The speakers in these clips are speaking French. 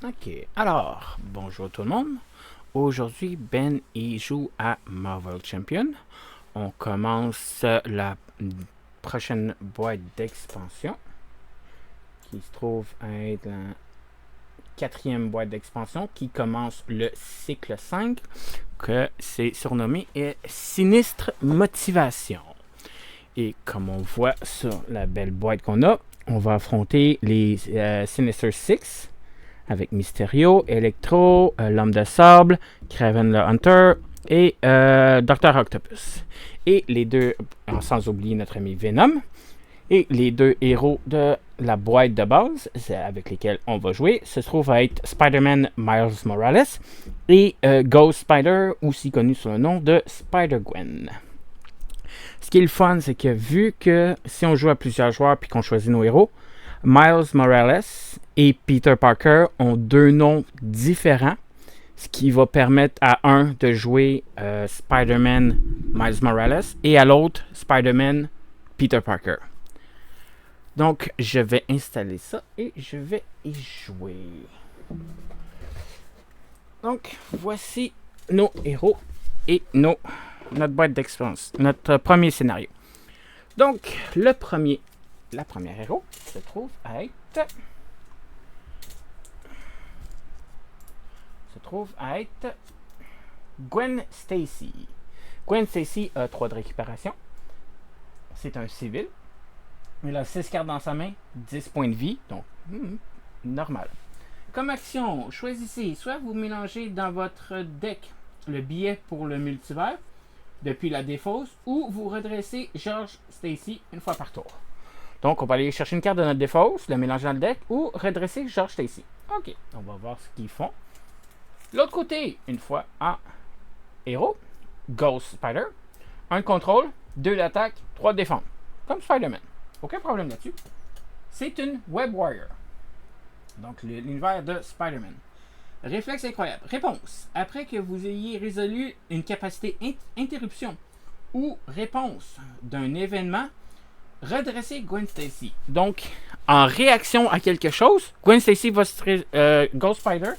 Ok, alors, bonjour tout le monde. Aujourd'hui, Ben il joue à Marvel Champion. On commence la prochaine boîte d'expansion qui se trouve à être la quatrième boîte d'expansion qui commence le cycle 5 que c'est surnommé Sinistre Motivation. Et comme on voit sur la belle boîte qu'on a, on va affronter les Sinister Six avec Mysterio, Electro, l'Homme de Sable, Kraven le Hunter et Dr. Octopus. Et les deux, sans oublier notre ami Venom, et les deux héros de la boîte de base avec lesquels on va jouer se trouvent à être Spider-Man Miles Morales et Ghost Spider, aussi connu sous le nom de Spider-Gwen. Ce qui est le fun, c'est que vu que si on joue à plusieurs joueurs puis qu'on choisit nos héros, Miles Morales et Peter Parker ont deux noms différents, ce qui va permettre à un de jouer Spider-Man Miles Morales et à l'autre Spider-Man Peter Parker. Donc, je vais installer ça et je vais y jouer. Donc, voici nos héros et notre boîte d'expérience, notre premier scénario. Donc, la première héros se trouve à être Gwen Stacy. Gwen Stacy a 3 de récupération. C'est un civil. Il a 6 cartes dans sa main, 10 points de vie, donc normal. Comme action, choisissez soit vous mélangez dans votre deck le billet pour le multivers depuis la défausse ou vous redressez George Stacy une fois par tour. Donc, on va aller chercher une carte de notre défausse, la mélanger dans le deck ou redresser George Stacy. Ok, on va voir ce qu'ils font. L'autre côté, une fois en héros, Ghost Spider, 1 de contrôle, 2 d'attaque, 3 de défense. Comme Spider-Man. Aucun problème là-dessus. C'est une Web Warrior. Donc, l'univers de Spider-Man. Réflexe incroyable. Réponse. Après que vous ayez résolu une capacité interruption ou réponse d'un événement, redressez Gwen Stacy. Donc, en réaction à quelque chose, Gwen Stacy Ghost Spider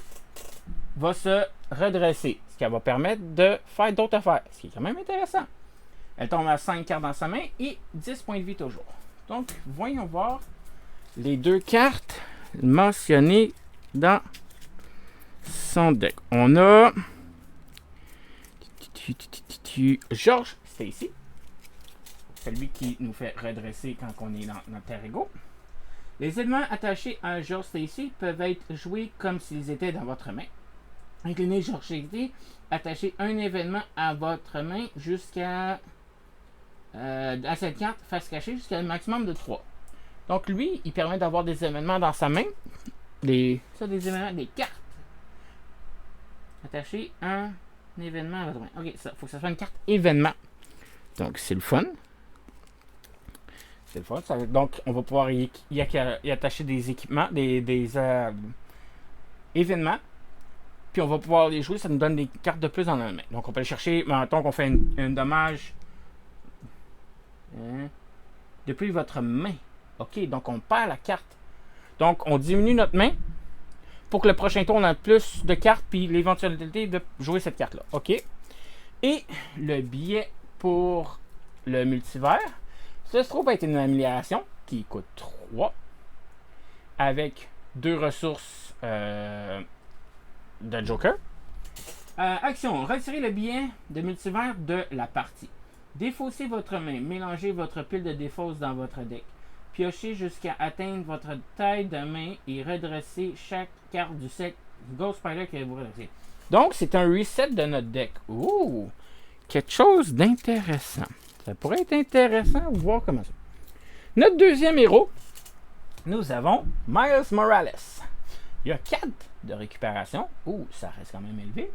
va se redresser. Ce qui va permettre de faire d'autres affaires. Ce qui est quand même intéressant. Elle tombe à 5 cartes dans sa main et 10 points de vie toujours. Donc, voyons voir les 2 cartes mentionnées dans son deck. On a George Stacy, celui qui nous fait redresser quand on est dans notre terre égaux. Les éléments attachés à George Stacy peuvent être joués comme s'ils étaient dans votre main. Inclinez George Stacy, attachez un événement à votre main jusqu'à à cette carte face cachée jusqu'à un maximum de 3. Donc lui, il permet d'avoir des événements dans sa main. Des événements, des cartes. Attacher un événement à votre main. Ok, ça, faut que ça soit une carte événement. Donc c'est le fun. C'est le fun. Donc on va pouvoir y attacher des équipements, des événements. Puis on va pouvoir les jouer, ça nous donne des cartes de plus dans la main. Donc on peut aller chercher, mettons qu'on fait un dommage depuis votre main. Ok, donc on perd la carte. Donc on diminue notre main pour que le prochain tour on a plus de cartes puis l'éventualité de jouer cette carte là. Ok. Et le billet pour le multivers, ça se trouve être une amélioration qui coûte 3 avec 2 ressources de Joker. Action, retirez le billet de multivers de la partie. Défaussez votre main, mélangez votre pile de défausse dans votre deck. Piochez jusqu'à atteindre votre taille de main et redressez chaque carte du set Ghost Spider que vous redressez. Donc, c'est un reset de notre deck. Ouh! Quelque chose d'intéressant. Ça pourrait être intéressant de voir comment ça. Notre deuxième héros, nous avons Miles Morales. Il y a 4 de récupération. Ouh, ça reste quand même élevé.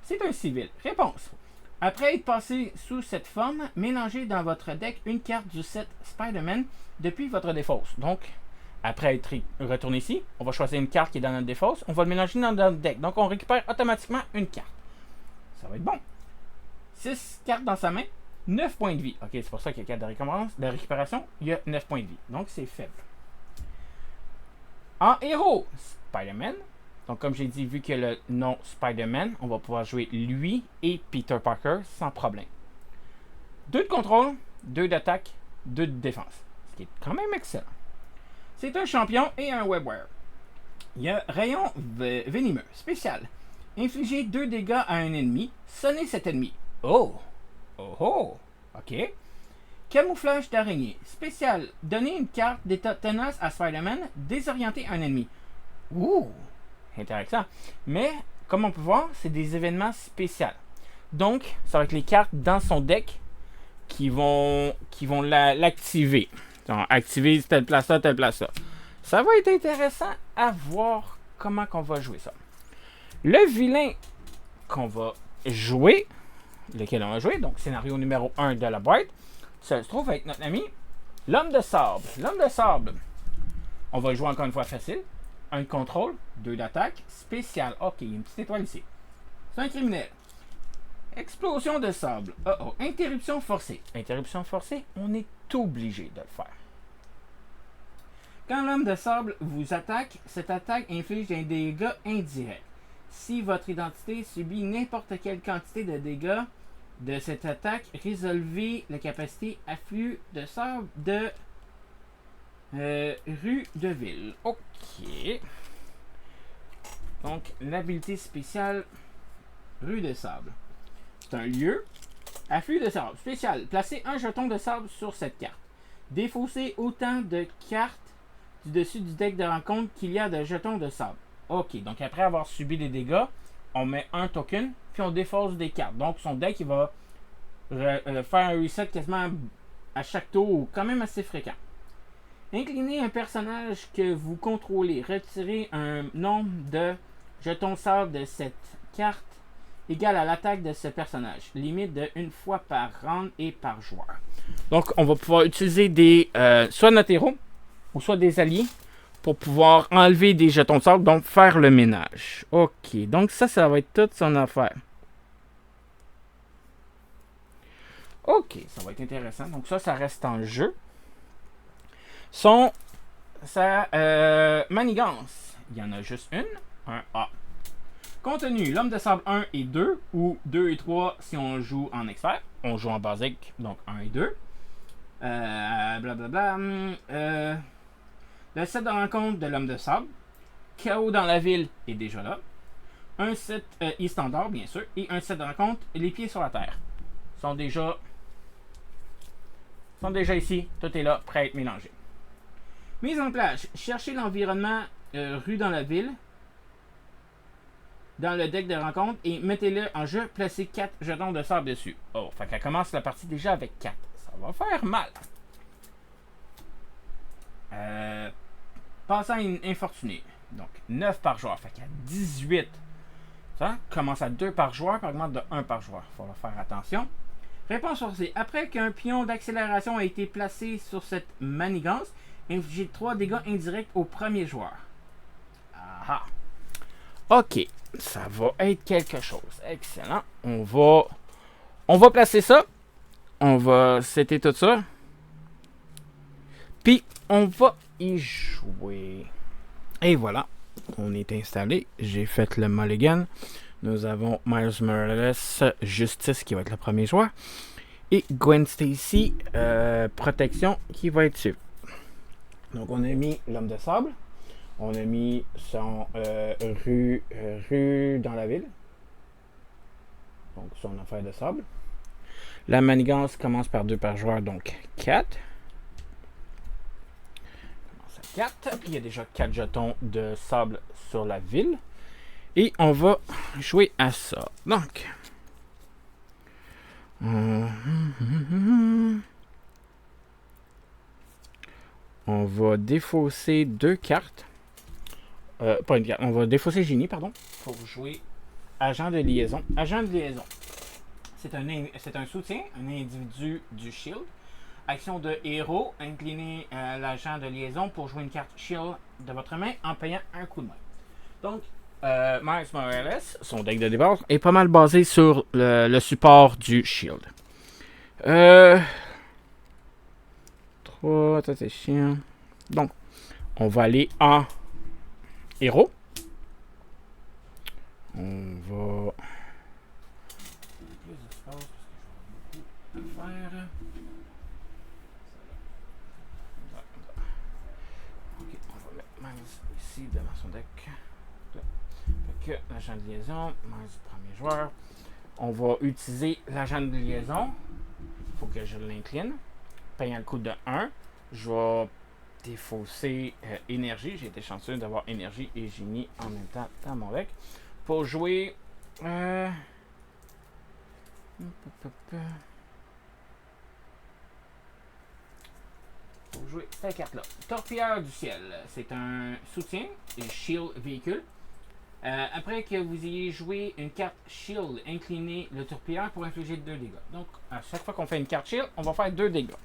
C'est un civil. Réponse. Après être passé sous cette forme, mélangez dans votre deck une carte du set Spider-Man depuis votre défausse. Donc, après être retourné ici, on va choisir une carte qui est dans notre défausse. On va le mélanger dans notre deck. Donc, on récupère automatiquement une carte. Ça va être bon. 6 cartes dans sa main, 9 points de vie. Ok, c'est pour ça qu'il y a 4 de récupération. Il y a 9 points de vie. Donc, c'est faible. En héros, Spider-Man. Donc, comme j'ai dit, vu que le nom Spider-Man, on va pouvoir jouer lui et Peter Parker sans problème. 2 de contrôle, 2 d'attaque, 2 de défense. Ce qui est quand même excellent. C'est un champion et un webware. Il y a rayon venimeux, spécial. Infliger 2 dégâts à un ennemi, sonner cet ennemi. Oh! Oh oh! Ok. Camouflage d'araignée, spécial. Donner une carte d'état tenace à Spider-Man, désorienter un ennemi. Ouh! Intéressant. Mais, comme on peut voir, c'est des événements spéciaux. Donc, ça va être les cartes dans son deck qui vont l'activer. Activer telle place là, telle place là. Ça va être intéressant à voir comment qu'on va jouer ça. Le vilain qu'on va jouer, lequel on va jouer, donc scénario numéro 1 de la boîte, ça se trouve avec notre ami l'homme de sable. L'homme de sable, on va jouer encore une fois facile. 1 de contrôle, 2 d'attaque, spécial. Ok, il y a une petite étoile ici. C'est un criminel. Explosion de sable. Interruption forcée. Interruption forcée, on est obligé de le faire. Quand l'homme de sable vous attaque, cette attaque inflige un dégât indirect. Si votre identité subit n'importe quelle quantité de dégâts de cette attaque, résolvez la capacité afflux de sable de rue de ville. Ok. Donc, l'habilité spéciale rue de sable. C'est un lieu. Afflux de sable. Spécial. Placez un jeton de sable sur cette carte. Défaussez autant de cartes du dessus du deck de rencontre qu'il y a de jetons de sable. Ok. Donc, après avoir subi des dégâts, on met un token, puis on défausse des cartes. Donc, son deck, il va faire un reset quasiment à chaque tour, quand même assez fréquent. Inclinez un personnage que vous contrôlez. Retirez un nombre de jetons sable de cette carte égal à l'attaque de ce personnage. Limite de 1 fois par round et par joueur. Donc, on va pouvoir utiliser des soit notre héros ou soit des alliés pour pouvoir enlever des jetons de sable, donc faire le ménage. Ok, donc ça va être toute son affaire. Ok, ça va être intéressant. Donc ça reste en jeu. Sa manigance, il y en a juste une, un A. Contenu, l'homme de sable 1 et 2, ou 2 et 3 si on joue en expert. On joue en basique, donc 1 et 2. Blablabla. Le set de rencontre de l'homme de sable. Chaos dans la ville est déjà là. Un set e-standard, bien sûr. Et un set de rencontre, les pieds sur la terre. Sont déjà ici. Tout est là, prêt à être mélangé. Mise en place. Cherchez l'environnement rue dans la ville dans le deck de rencontre et mettez-le en jeu. Placez 4 jetons de sable dessus. Oh, fait qu'elle commence la partie déjà avec 4. Ça va faire mal. Passant à une infortunée. Donc, 9 par joueur. Fait qu'il y a 18. Ça commence à 2 par joueur, puis augmente de 1 par joueur. Il faut faire attention. Réponse forcée. Après qu'un pion d'accélération a été placé sur cette manigance, infligez 3 dégâts indirects au premier joueur. Ah. Ok, ça va être quelque chose. Excellent. On va placer ça. On va setter tout ça. Puis, on va y jouer. Et voilà. On est installé. J'ai fait le mulligan. Nous avons Miles Morales, Justice, qui va être le premier joueur. Et Gwen Stacy, Protection, qui va être dessus. Donc, on a mis l'homme de sable. On a mis son rue dans la ville. Donc, son affaire de sable. La manigance commence par 2 par joueur, donc 4. Commence à 4. Il y a déjà 4 jetons de sable sur la ville. Et on va jouer à ça. Donc, on va défausser 2 cartes. Pas une carte. On va défausser Génie, pardon. Pour jouer Agent de liaison. Agent de liaison. C'est un soutien, un individu du Shield. Action de héros. Inclinez l'agent de liaison pour jouer une carte Shield de votre main en payant un coup de main. Donc, Miles Morales, son deck de départ, est pas mal basé sur le support du Shield. 3, ça c'est chiant. Donc, on va aller en héros. On va... plus d'espace parce que je vais beaucoup à faire. Ok, on va mettre Miles ici devant son deck. Fait que l'agent de liaison, Miles premier joueur. On va utiliser l'agent de liaison. Il faut que je l'incline. Payant le coût de 1. Je vais défausser énergie. J'ai été chanceux d'avoir énergie et génie en même temps dans mon deck. Pour jouer... pour jouer cette carte-là. Torpilleur du ciel. C'est un soutien et shield véhicule. Après que vous ayez joué une carte shield, inclinez le torpilleur pour infliger 2 dégâts. Donc, à chaque fois qu'on fait une carte shield, on va faire 2 dégâts.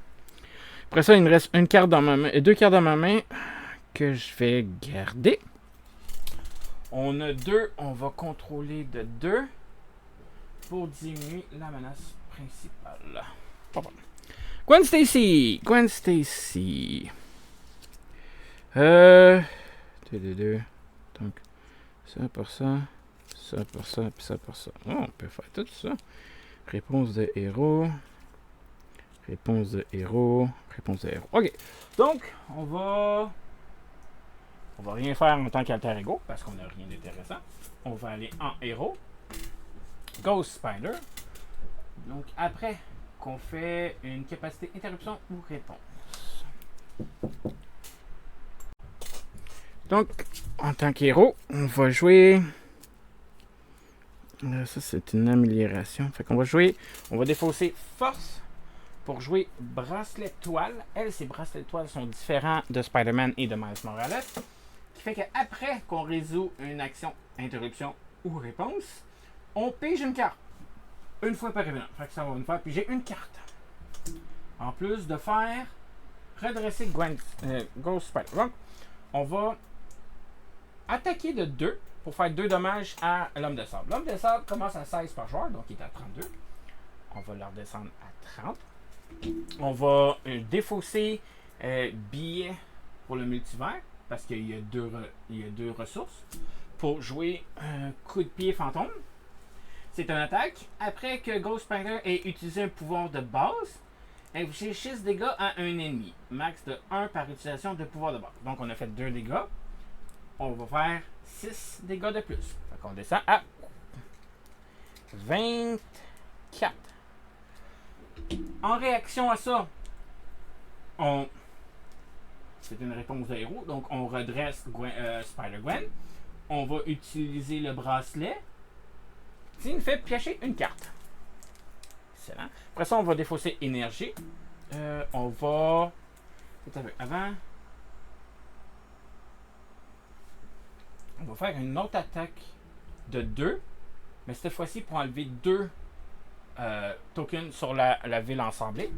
Après ça, il me reste une carte dans ma main, 2 cartes dans ma main que je vais garder. On a 2, on va contrôler de 2 pour diminuer la menace principale. Gwen Stacy! Gwen Stacy. 2. Donc, ça pour ça, ça pour ça, puis ça pour ça. Oh, on peut faire tout ça. Réponse de héros. Réponse de héros. Réponse de héros. Ok. Donc, on va rien faire en tant qu'alter ego parce qu'on n'a rien d'intéressant. On va aller en héros. Ghost Spider. Donc, après qu'on fait une capacité interruption ou réponse. Donc, en tant qu'héros, on va jouer... ça, c'est une amélioration. Fait qu'on va jouer... On va défausser force pour jouer bracelet toile. Elle, ces bracelets toile sont différents de Spider-Man et de Miles Morales. Qui fait qu'après qu'on résout une action, interruption ou réponse, on pige une carte. Une fois par événement. Fait que ça va une fois. Puis j'ai une carte. En plus de faire redresser Ghost Spider. Donc, on va attaquer de 2 pour faire 2 dommages à l'homme de sable. L'homme de sable commence à 16 par joueur, donc il est à 32. On va le redescendre à 30. On va défausser billet pour le multivers, parce qu'il y a deux ressources. Pour jouer un coup de pied fantôme. C'est une attaque. Après que Ghost Spider ait utilisé un pouvoir de base, infligez 6 dégâts à un ennemi. Max de 1 par utilisation de pouvoir de base. Donc on a fait 2 dégâts. On va faire 6 dégâts de plus. Fait qu'on descend à 24. En réaction à ça, c'est une réponse de héros. Donc on redresse Spider-Gwen. On va utiliser le bracelet. Il nous fait piocher une carte. Excellent. Après ça, on va défausser énergie. On va... Avant... On va faire une autre attaque de 2. Mais cette fois-ci pour enlever 2 tokens sur la ville ensemblée.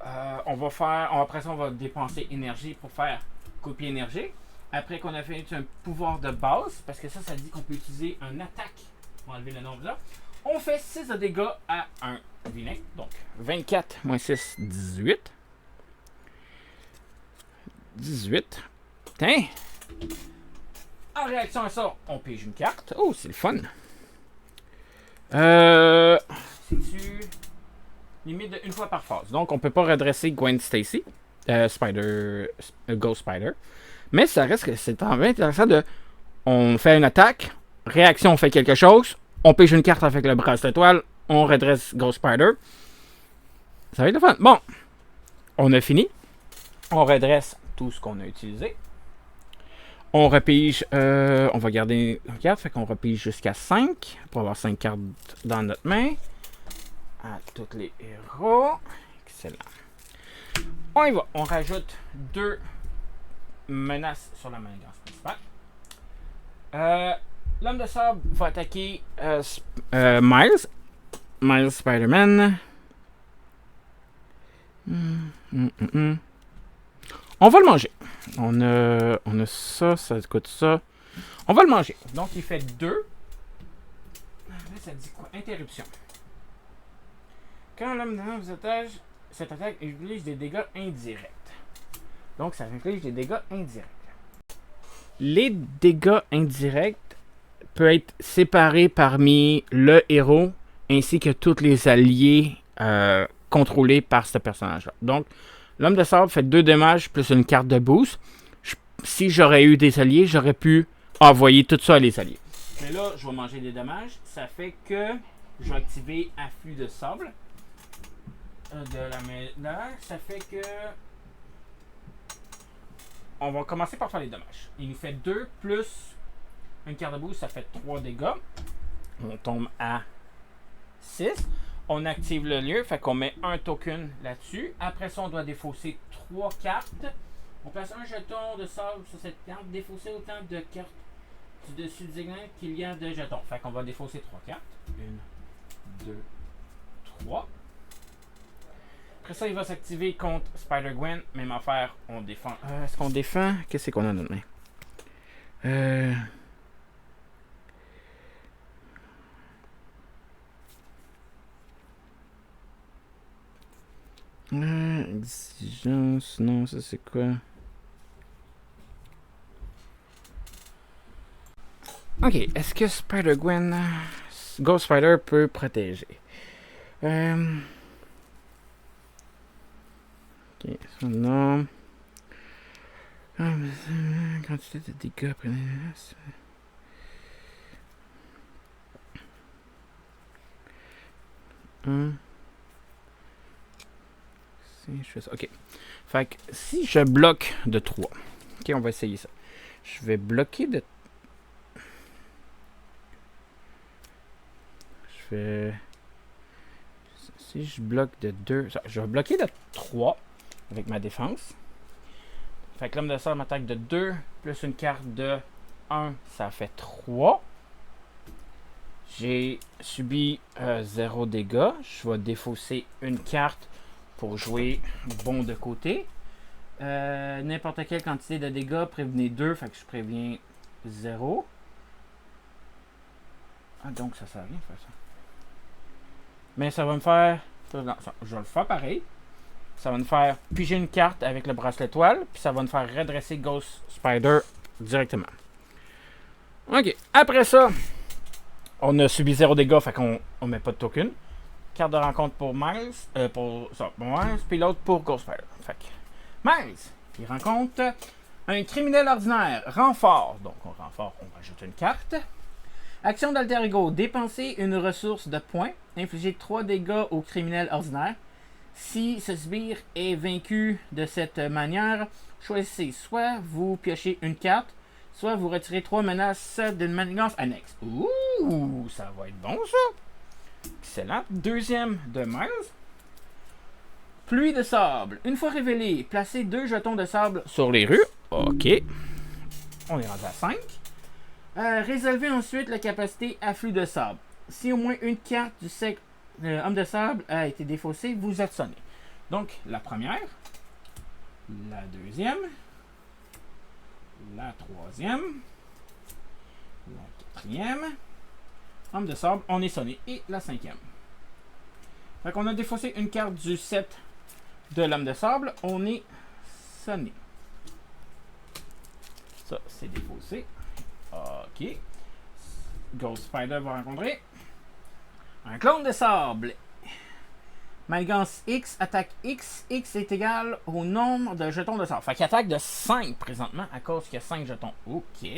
Après ça, on va dépenser énergie pour faire copier énergie. Après qu'on a fait un pouvoir de base, parce que ça dit qu'on peut utiliser une attaque pour enlever le nombre là. On fait 6 de dégâts à un vilain. Donc, 24 moins 6, 18. 18. Putain! En réaction à ça, on pige une carte. Oh, c'est le fun. C'est-tu limite de une fois par phase. Donc, on peut pas redresser Gwen Stacy, Ghost Spider. Mais ça reste que c'est intéressant de... On fait une attaque, réaction, on fait quelque chose, on pige une carte avec le bracelet étoile, on redresse Ghost Spider. Ça va être le fun. Bon, on a fini. On redresse tout ce qu'on a utilisé. On repige, on va garder une carte, fait qu'on repige jusqu'à 5 pour avoir 5 cartes dans notre main. À tous les héros. Excellent. On y va. On rajoute 2 menaces sur la manigance principale. L'homme de sable va attaquer Miles. Miles Spider-Man. On va le manger. On a ça, ça coûte ça. On va le manger. Donc, il fait 2. Là, ça dit quoi? Interruption. Quand l'homme de sable vous attaque, cette attaque inflige des dégâts indirects. Donc, ça inflige des dégâts indirects. Les dégâts indirects peuvent être séparés parmi le héros ainsi que tous les alliés contrôlés par ce personnage-là. Donc, l'homme de sable fait 2 dommages plus une carte de boost. Si j'aurais eu des alliés, j'aurais pu envoyer tout ça à les alliés. Mais là, je vais manger des dommages. Ça fait que je vais activer afflux de sable de la mêlée. Ça fait que on va commencer par faire les dommages. Il nous fait 2 plus une carte de boost, ça fait 3 dégâts. On tombe à 6. On active le lieu, fait qu'on met un token là-dessus. Après ça, on doit défausser 3 cartes. On place un jeton de sable sur cette carte. Défausser autant de cartes du dessus du diagonale qu'il y a de jetons. Fait qu'on va défausser 3 cartes. 1, 2, 3. Après ça, il va s'activer contre Spider-Gwen. Même affaire, on défend. Est-ce qu'on défend? Qu'est-ce qu'on a dans notre main? Exigence, non, ça c'est quoi? Ok, est-ce que Spider-Gwen, Ghost Spider peut protéger? Ok, ça non. Quantité de dégâts après. Si je fais ça. Ok. Fait que si je bloque de 3. Ok, on va essayer ça. Je vais bloquer de. Je vais. Si je bloque de 2. Je vais bloquer de 3 avec ma défense. Fait que l'homme de sable m'attaque de 2 plus une carte de 1, ça fait 3. J'ai subi 0 dégâts. Je vais défausser une carte pour jouer bon de côté. N'importe quelle quantité de dégâts, prévenez 2, fait que je préviens 0. Ah, donc ça sert à rien de faire ça. Mais ça va me faire. Non, je vais le faire pareil. Ça va me faire piger une carte avec le bracelet étoile, puis ça va me faire redresser Ghost Spider directement. Ok, après ça, on a subi 0 dégâts, fait qu'on met pas de token. Carte de rencontre pour Miles, pour Miles, puis l'autre pour Ghost Spider. Fait que Miles, il rencontre un criminel ordinaire, renfort. Donc, on renfort, on rajoute une carte. Action d'alter ego, dépenser une ressource de points, infliger 3 dégâts au criminel ordinaire. Si ce sbire est vaincu de cette manière, choisissez soit vous piochez une carte, soit vous retirez 3 menaces d'une manigance annexe. Ouh, ça va être bon ça! Excellent. Deuxième de Miles. Pluie de sable. Une fois révélé, placez 2 jetons de sable sur les rues. Ok. On est rendu à 5. Résolvez ensuite la capacité afflux de sable. Si au moins une carte du cercle homme de sable a été défaussée, vous êtes sonné. Donc, la première, la deuxième, la troisième, la quatrième, homme de sable, on est sonné. Et la cinquième. Fait qu'on a défaussé une carte du set de l'homme de sable, on est sonné. Ça, c'est défaussé. Ok. Ghost Spider va rencontrer un clone de sable. Manigance X, attaque X. X est égal au nombre de jetons de sable. Fait qu'il attaque de 5 présentement à cause qu'il y a 5 jetons. Ok.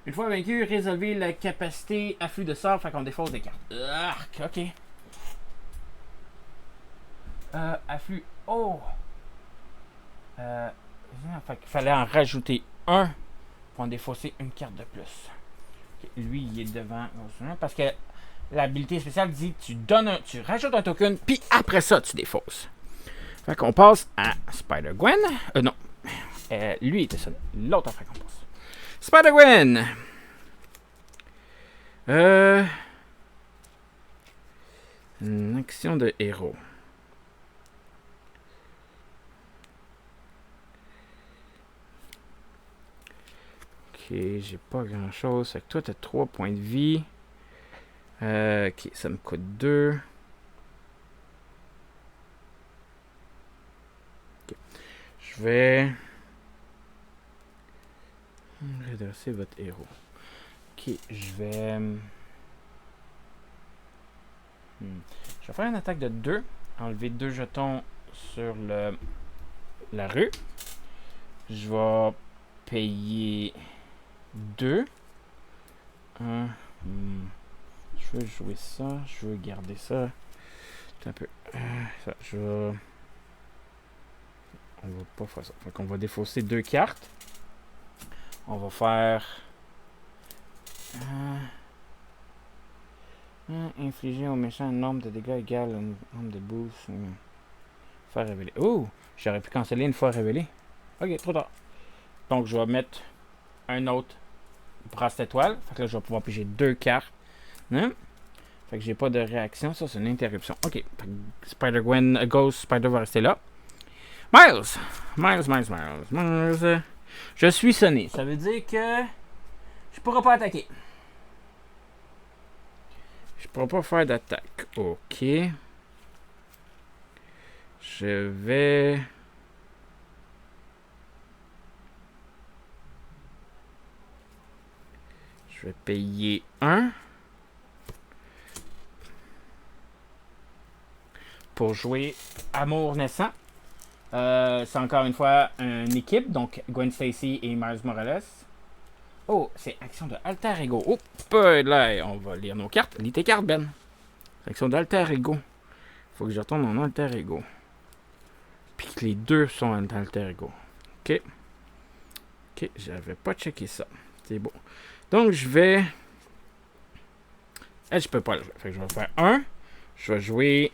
Une fois vaincu, résolvez la capacité afflux de sable. Fait qu'on défausse des cartes. Arc, ok. Afflux. Oh. Fait qu'il fallait en rajouter un pour en défausser une carte de plus. Okay. Lui, il est devant. Parce que l'habilité spéciale dit tu rajoutes un token, puis après ça, tu défausses. Fait qu'on passe à Spider-Gwen. Non. Lui était ça. L'autre après qu'on passe. Spider-Gwen. Une action de héros. Ok, j'ai pas grand chose. Fait que toi, t'as 3 points de vie. Ok, ça me coûte 2. Okay. Je vais. Redresser votre héros. Ok, je vais... Je vais faire une attaque de 2. Enlever 2 jetons sur la rue. Je vais payer 2. Je veux jouer ça. Je veux garder ça. Un peu. Ça, je vais... On va pas faire ça. Donc on va défausser 2 cartes. On va faire... infliger au méchant un nombre de dégâts égal à un nombre de boosts. Faire révéler. Oh! J'aurais pu canceller une fois révélé. Ok, trop tard. Donc je vais mettre un autre bracelet étoile. Fait que là je vais pouvoir piger 2 cartes. Hein? Fait que j'ai pas de réaction. Ça c'est une interruption. Ok. Spider-Gwen, Ghost, Spider va rester là. Miles! Miles. Je suis sonné. Ça veut dire que je pourrai pas attaquer. Je pourrai pas faire d'attaque. Ok. Je vais payer 1 pour jouer Amour Naissant. C'est encore une fois une équipe, donc Gwen Stacy et Miles Morales. Oh, c'est action de Alter Ego. Oh, là, on va lire nos cartes. Lis tes cartes, Ben. Action d'Alter Ego. Faut que je retourne en Alter Ego. Puis que les deux sont en Alter Ego. Ok. Ok, j'avais pas checké ça. C'est beau. Donc, je vais... je peux pas le jouer. Fait que je vais faire 1. Je vais jouer...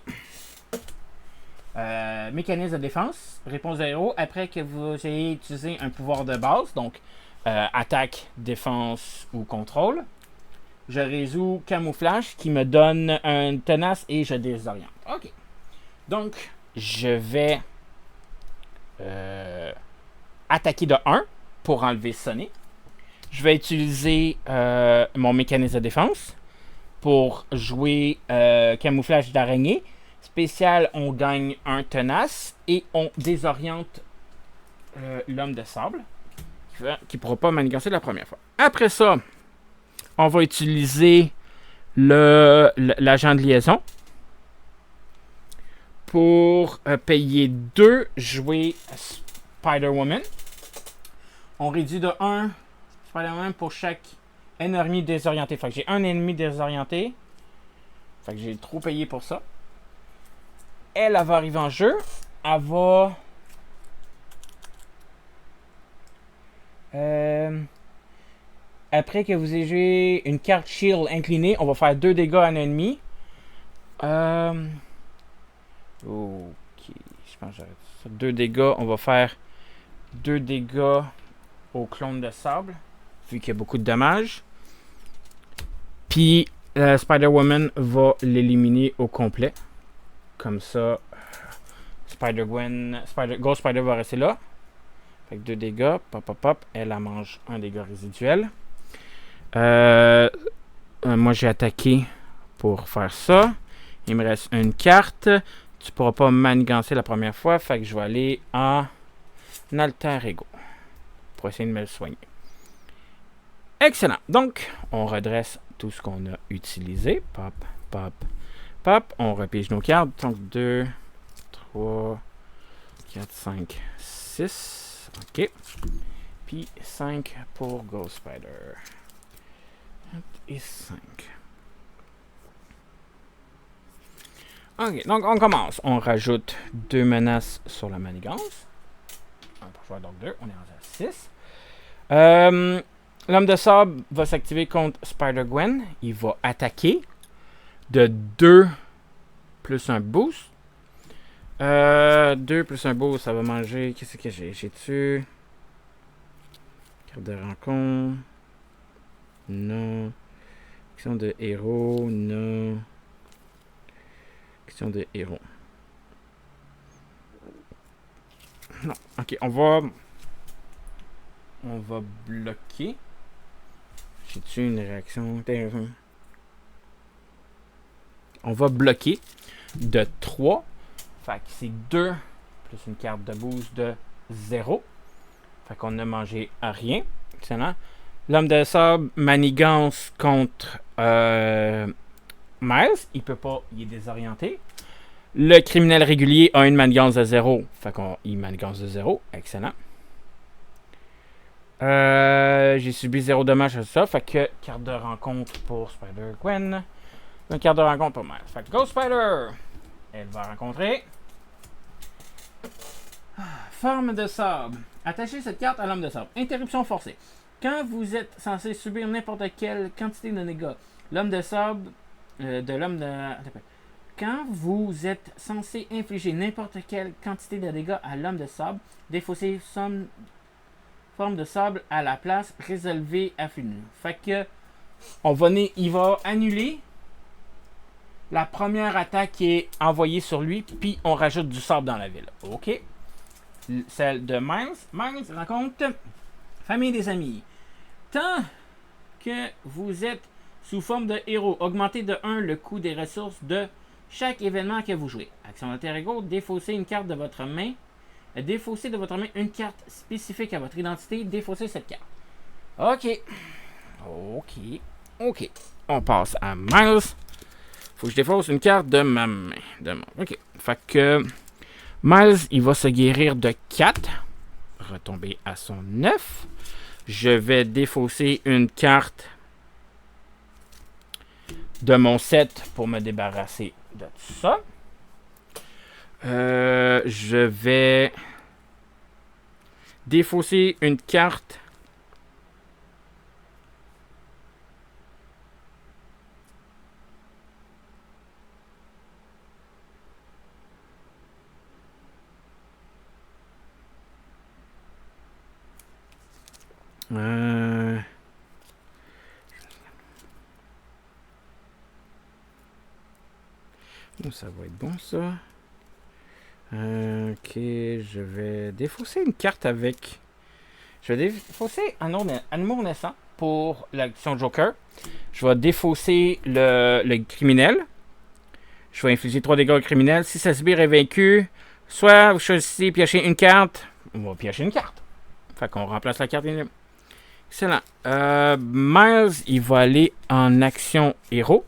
mécanisme de défense. Réponse de héros. Après que vous ayez utilisé un pouvoir de base. Donc, attaque, défense ou contrôle. Je résous camouflage qui me donne un tenace et je désoriente. Ok. Donc, je vais attaquer de 1 pour enlever sonner. Je vais utiliser mon mécanisme de défense pour jouer camouflage d'araignée. Spécial, on gagne un tenace et on désoriente l'homme de sable qui ne pourra pas manigancer la première fois. Après ça, on va utiliser l'agent de liaison pour payer 2, jouer Spider-Woman. On réduit de 1 Spider-Woman pour chaque ennemi désorienté. Fait que j'ai un ennemi désorienté. Fait que j'ai trop payé pour ça. Elle va arriver en jeu. Elle va... après que vous ayez joué une carte shield inclinée, on va faire 2 dégâts à un ennemi. Ok. Je pense que j'arrête ça. 2 dégâts. On va faire 2 dégâts au clone de sable. Vu qu'il y a beaucoup de dommages. Puis Spider-Woman va l'éliminer au complet. Comme ça, Spider-Gwen, Ghost Spider va rester là. Fait que 2 dégâts, pop. Elle mange un dégât résiduel. Moi j'ai attaqué pour faire ça. Il me reste une carte. Tu pourras pas manigancer la première fois. Fait que je vais aller en Alter Ego pour essayer de me le soigner. Excellent. Donc, on redresse tout ce qu'on a utilisé. Pop. On repige nos cartes. Donc, 2, 3, 4, 5, 6. OK. Puis 5 pour Ghost Spider. Et 5. OK. Donc, on commence. On rajoute 2 menaces sur la manigance. 1 pour jouer, donc 2. On est rendu à 6. L'homme de sable va s'activer contre Spider-Gwen. Il va attaquer de 2 plus un boost. 2 plus un boost, ça va manger. Qu'est-ce que j'ai? J'ai-tu carte de rencontre? Non. Question de héros? Non. Question de héros. Non. Ok, on va bloquer. J'ai-tu une réaction? On va bloquer de 3. Fait que c'est 2 plus une carte de boost de 0. Fait qu'on n'a mangé à rien. Excellent. L'homme de sable manigance contre Miles. Il peut pas, il est désorienté. Le criminel régulier a une manigance de 0. Fait qu'il manigance de 0. Excellent. J'ai subi 0 dommage à ça. Fait que carte de rencontre pour Spider-Gwen. Une carte de rencontre pour Miles. Fait que Go Spider! Elle va rencontrer. Forme de sable. Attachez cette carte à l'homme de sable. Interruption forcée. Quand vous êtes censé subir n'importe quelle quantité de dégâts, l'homme de sable de l'homme de... Quand vous êtes censé infliger n'importe quelle quantité de dégâts à l'homme de sable, défaussez forme de sable à la place, résolvez à fini. Fait que il va annuler la première attaque qui est envoyée sur lui, puis on rajoute du sable dans la ville. OK. Celle de Miles. Miles rencontre famille des amis. Tant que vous êtes sous forme de héros, augmentez de 1 le coût des ressources de chaque événement que vous jouez. Action d'alter ego, défaussez une carte de votre main. Défaussez de votre main une carte spécifique à votre identité. Défaussez cette carte. OK. On passe à Miles. Faut que je défausse une carte de ma main. OK. Fait que Miles, il va se guérir de 4. Retomber à son 9. Je vais défausser une carte de mon set pour me débarrasser de tout ça. Je vais défausser une carte ça va être bon, ça. OK, je vais défausser une carte avec... Je vais défausser un amour naissant pour l'action Joker. Je vais défausser le criminel. Je vais infliger 3 dégâts au criminel. Si ça subit est vaincu, soit vous choisissez piocher une carte. On va piocher une carte. Fait qu'on remplace la carte. Excellent. Miles, il va aller en action héros.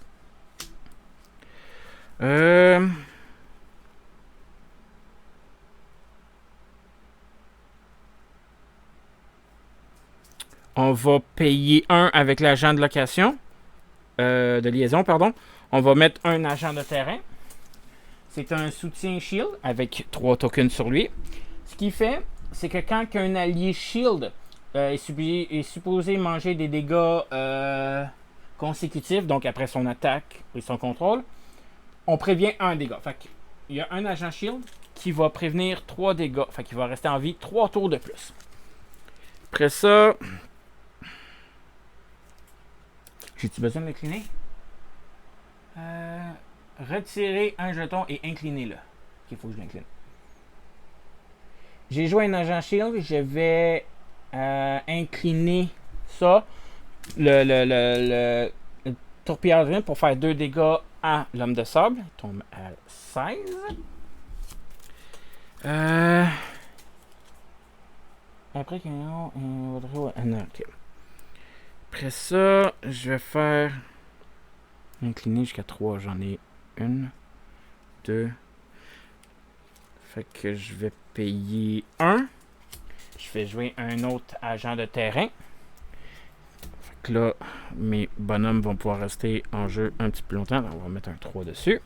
On va payer 1 avec l'agent de location. De liaison, pardon. On va mettre un agent de terrain. C'est un soutien shield avec 3 tokens sur lui. Ce qu'il fait, c'est que quand un allié shield est supposé manger des dégâts consécutifs, donc après son attaque et son contrôle, on prévient un dégât. Fait qu'il y a un agent shield qui va prévenir 3 dégâts. Fait qu'il va rester en vie 3 tours de plus. Après ça... J'ai-tu besoin de l'incliner? Retirez un jeton et inclinez-le. Il faut que je l'incline. J'ai joué un agent shield. Je vais incliner ça. Le torpilleur pour faire 2 dégâts à l'homme de sable. Il tombe à 16. Après qu'il OK. Après ça, je vais faire incliner jusqu'à 3. J'en ai 1, 2. Fait que je vais payer 1. Je vais jouer un autre agent de terrain. Fait que là, mes bonhommes vont pouvoir rester en jeu un petit peu longtemps. Donc, on va mettre un 3 dessus.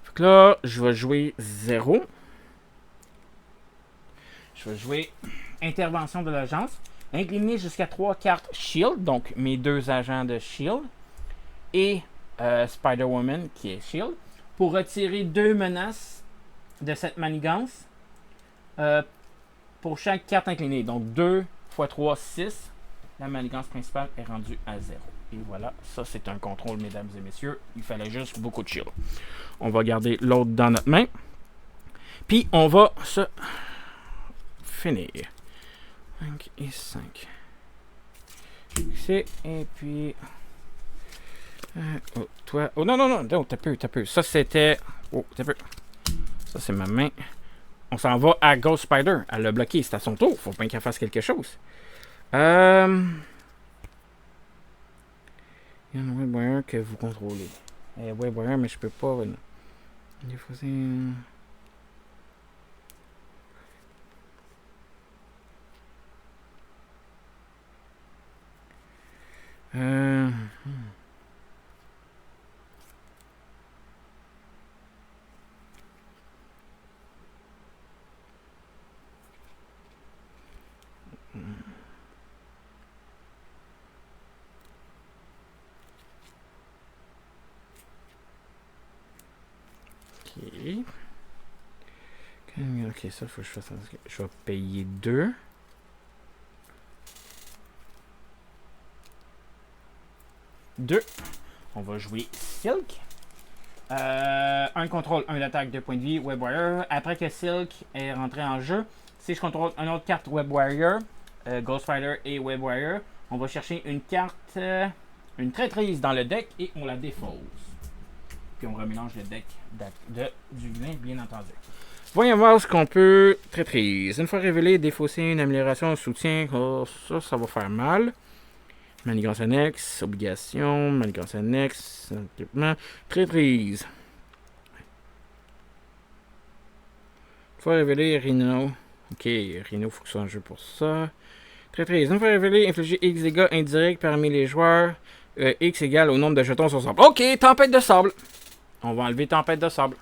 Fait que là, je vais jouer 0. Je vais jouer intervention de l'agence. Incliner jusqu'à 3 cartes Shield, donc mes 2 agents de Shield, et Spider-Woman qui est Shield, pour retirer 2 menaces de cette manigance pour chaque carte inclinée. Donc 2 x 3, 6. La manigance principale est rendue à 0. Et voilà, ça c'est un contrôle, mesdames et messieurs. Il fallait juste beaucoup de Shield. On va garder l'autre dans notre main. Puis on va se finir. 5 et 5. Et puis... toi... Oh non, t'as peu. Ça, c'était... Oh, t'as peu. Ça, c'est ma main. On s'en va à Ghost Spider. Elle l'a bloqué. C'est à son tour. Faut bien qu'elle fasse quelque chose. Il y a un WebWire que vous contrôlez. WebWire, mais je peux pas. Il faut c'est. Euh. Ok. Ok, ça, il faut que je fasse. Je vais payer 2. On va jouer Silk. Un contrôle, un d'attaque, 2 points de vie, WebWire. Après que Silk est rentré en jeu, si je contrôle une autre carte WebWire, Ghost Rider et WebWire, on va chercher une carte, une traîtrise dans le deck et on la défausse. Puis on remélange le deck du vilain, bien entendu. Voyons voir ce qu'on peut traîtrise. Une fois révélé, défausser une amélioration, un soutien. Oh, ça va faire mal. Manigance annexe, obligation, manigance annexe, équipement, traîtrise. Faut révéler Rhino. Ok, Rhino, faut que ce soit en jeu pour ça. Traîtrise. Une fois révélé, infliger X dégâts indirects parmi les joueurs. X égale au nombre de jetons sur sable. Ok, tempête de sable. On va enlever tempête de sable.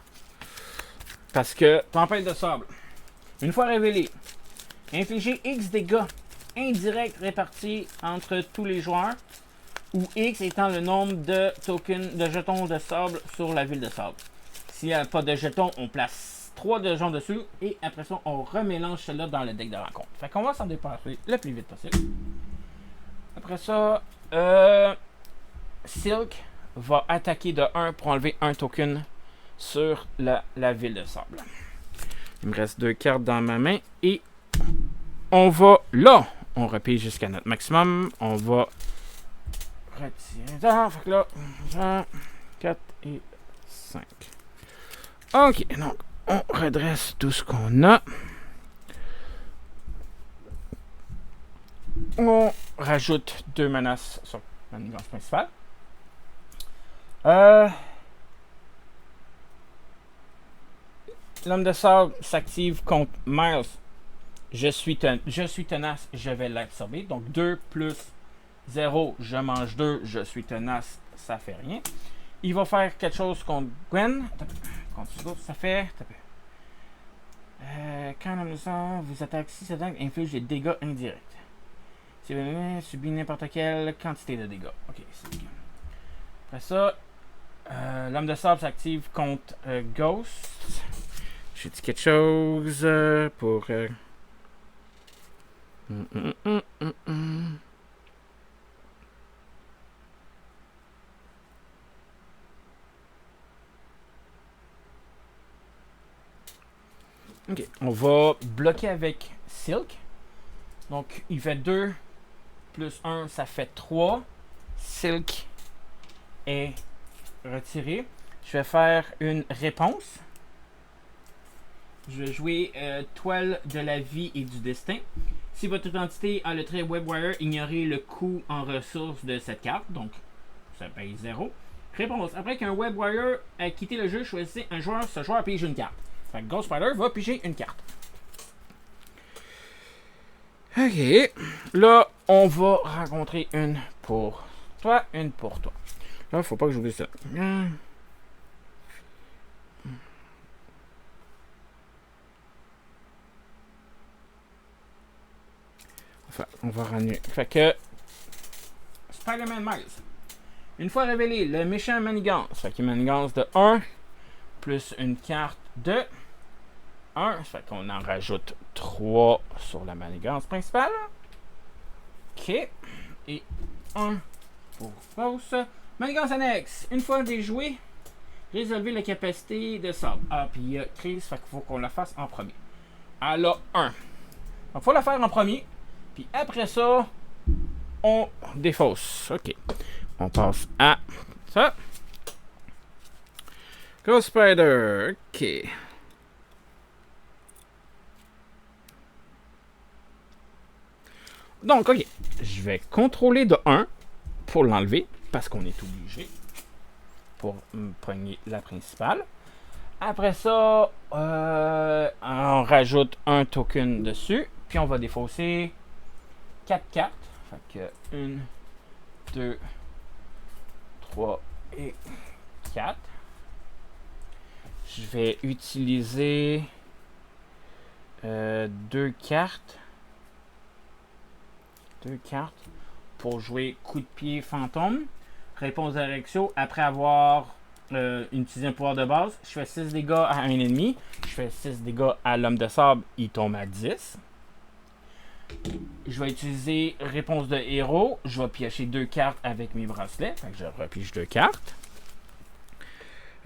Parce que tempête de sable, une fois révélé, infliger X dégâts indirects répartis entre tous les joueurs, où X étant le nombre de tokens de jetons de sable sur la ville de sable. S'il n'y a pas de jetons, on place 3 de jetons dessus et après ça, on remélange cela dans le deck de rencontre. Fait qu'on va s'en dépasser le plus vite possible. Après ça, Silk va attaquer de 1 pour enlever un token sur la ville de sable. Il me reste 2 cartes dans ma main et on va là. On repille jusqu'à notre maximum. On va retirer ça. Fait que là, 4 et 5. Ok, donc on redresse tout ce qu'on a. On rajoute 2 menaces sur la manigance principale. L'homme de sable s'active contre Miles. Je suis tenace, je vais l'absorber. Donc 2 plus 0, je mange 2, je suis tenace, ça fait rien. Il va faire quelque chose contre Gwen. Ça fait. Quand l'homme de sable vous attaque, si cette attaque inflige des dégâts indirects. Si vous subit n'importe quelle quantité de dégâts. Ok, c'est bien. Après ça, l'homme de sable s'active contre Ghost. J'ai dit quelque chose pour. Ok, on va bloquer avec Silk. Donc, il fait 2 plus 1, ça fait 3. Silk est retiré. Je vais faire une réponse. Je vais jouer Toile de la vie et du destin. Si votre entité a le trait WebWire, ignorez le coût en ressources de cette carte. Donc, ça paye 0. Réponse. Après qu'un WebWire a quitté le jeu, choisissez un joueur. Ce joueur pige une carte. Fait que Ghost Rider va piger une carte. Ok. Là, on va rencontrer une pour toi, une pour toi. Là, faut pas que j'oublie ça. Enfin, on va ramener. Fait que Spider-Man Miles. Une fois révélé, le méchant manigance. Fait qu'il manigance de 1 plus une carte de 1. Fait qu'on en rajoute 3 sur la manigance principale. Ok. Et 1 pour fausse. Manigance annexe. Une fois déjoué, résolvez la capacité de sable. Ah, puis il y a crise, fait qu'il faut qu'on la fasse en premier. Elle a 1. Donc, il faut la faire en premier. Puis après ça, on défausse. Ok. On passe à ça. Ghost Spider. Ok. Donc, OK. Je vais contrôler de 1 pour l'enlever, parce qu'on est obligé pour prendre la principale. Après ça, on rajoute un token dessus, puis on va défausser 4 cartes. Fait que 1, 2, 3 et 4. Je vais utiliser 2 cartes. 2 cartes pour jouer coup de pied fantôme. Réponse de Rexio. Après avoir utilisé un pouvoir de base, je fais 6 dégâts à un ennemi. Je fais 6 dégâts à l'homme de sable. Il tombe à 10. Je vais utiliser réponse de héros. Je vais piocher 2 cartes avec mes bracelets. Fait que je repioche 2 cartes.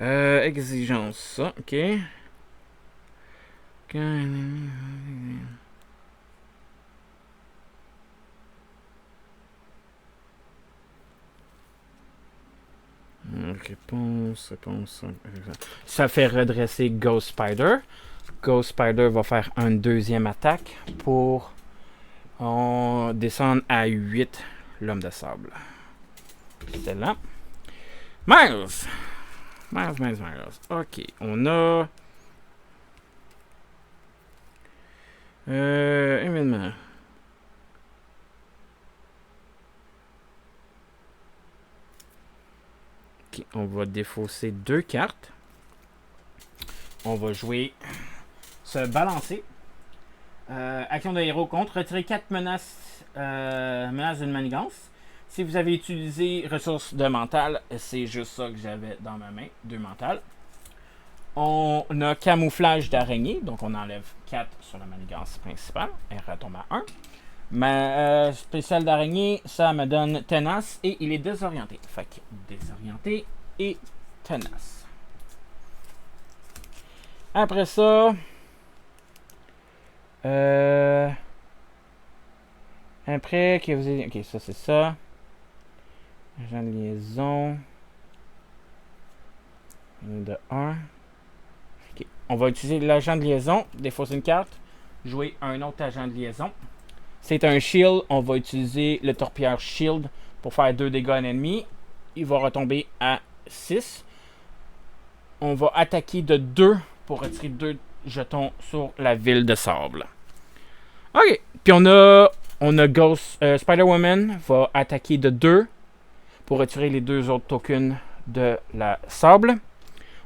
Exigence, ça. OK. Réponse. Ça fait redresser Ghost Spider. Ghost Spider va faire une deuxième attaque pour descendre à 8 l'homme de sable. C'est là. Miles. OK. On a... événement. OK. On va défausser 2 cartes. On va jouer... se balancer. Action de héros contre. Retirer 4 menaces d'une manigance. Si vous avez utilisé ressources de mental, c'est juste ça que j'avais dans ma main. 2 mentales. On a camouflage d'araignée. Donc on enlève 4 sur la manigance principale. Elle retombe à 1. Ma spéciale d'araignée, ça me donne tenace et il est désorienté. Fait que désorienté et tenace. Après ça... après que vous ayez... OK, ça c'est ça. Agent de liaison. De 1. OK. On va utiliser l'agent de liaison. Défausser une carte. Jouer un autre agent de liaison. C'est un shield. On va utiliser le torpilleur shield pour faire 2 dégâts à un ennemi. Il va retomber à 6. On va attaquer de 2 pour retirer 2 jetons sur la ville de sable. OK. Puis on a Ghost Spider-Woman va attaquer de 2 pour retirer les 2 autres tokens de la sable.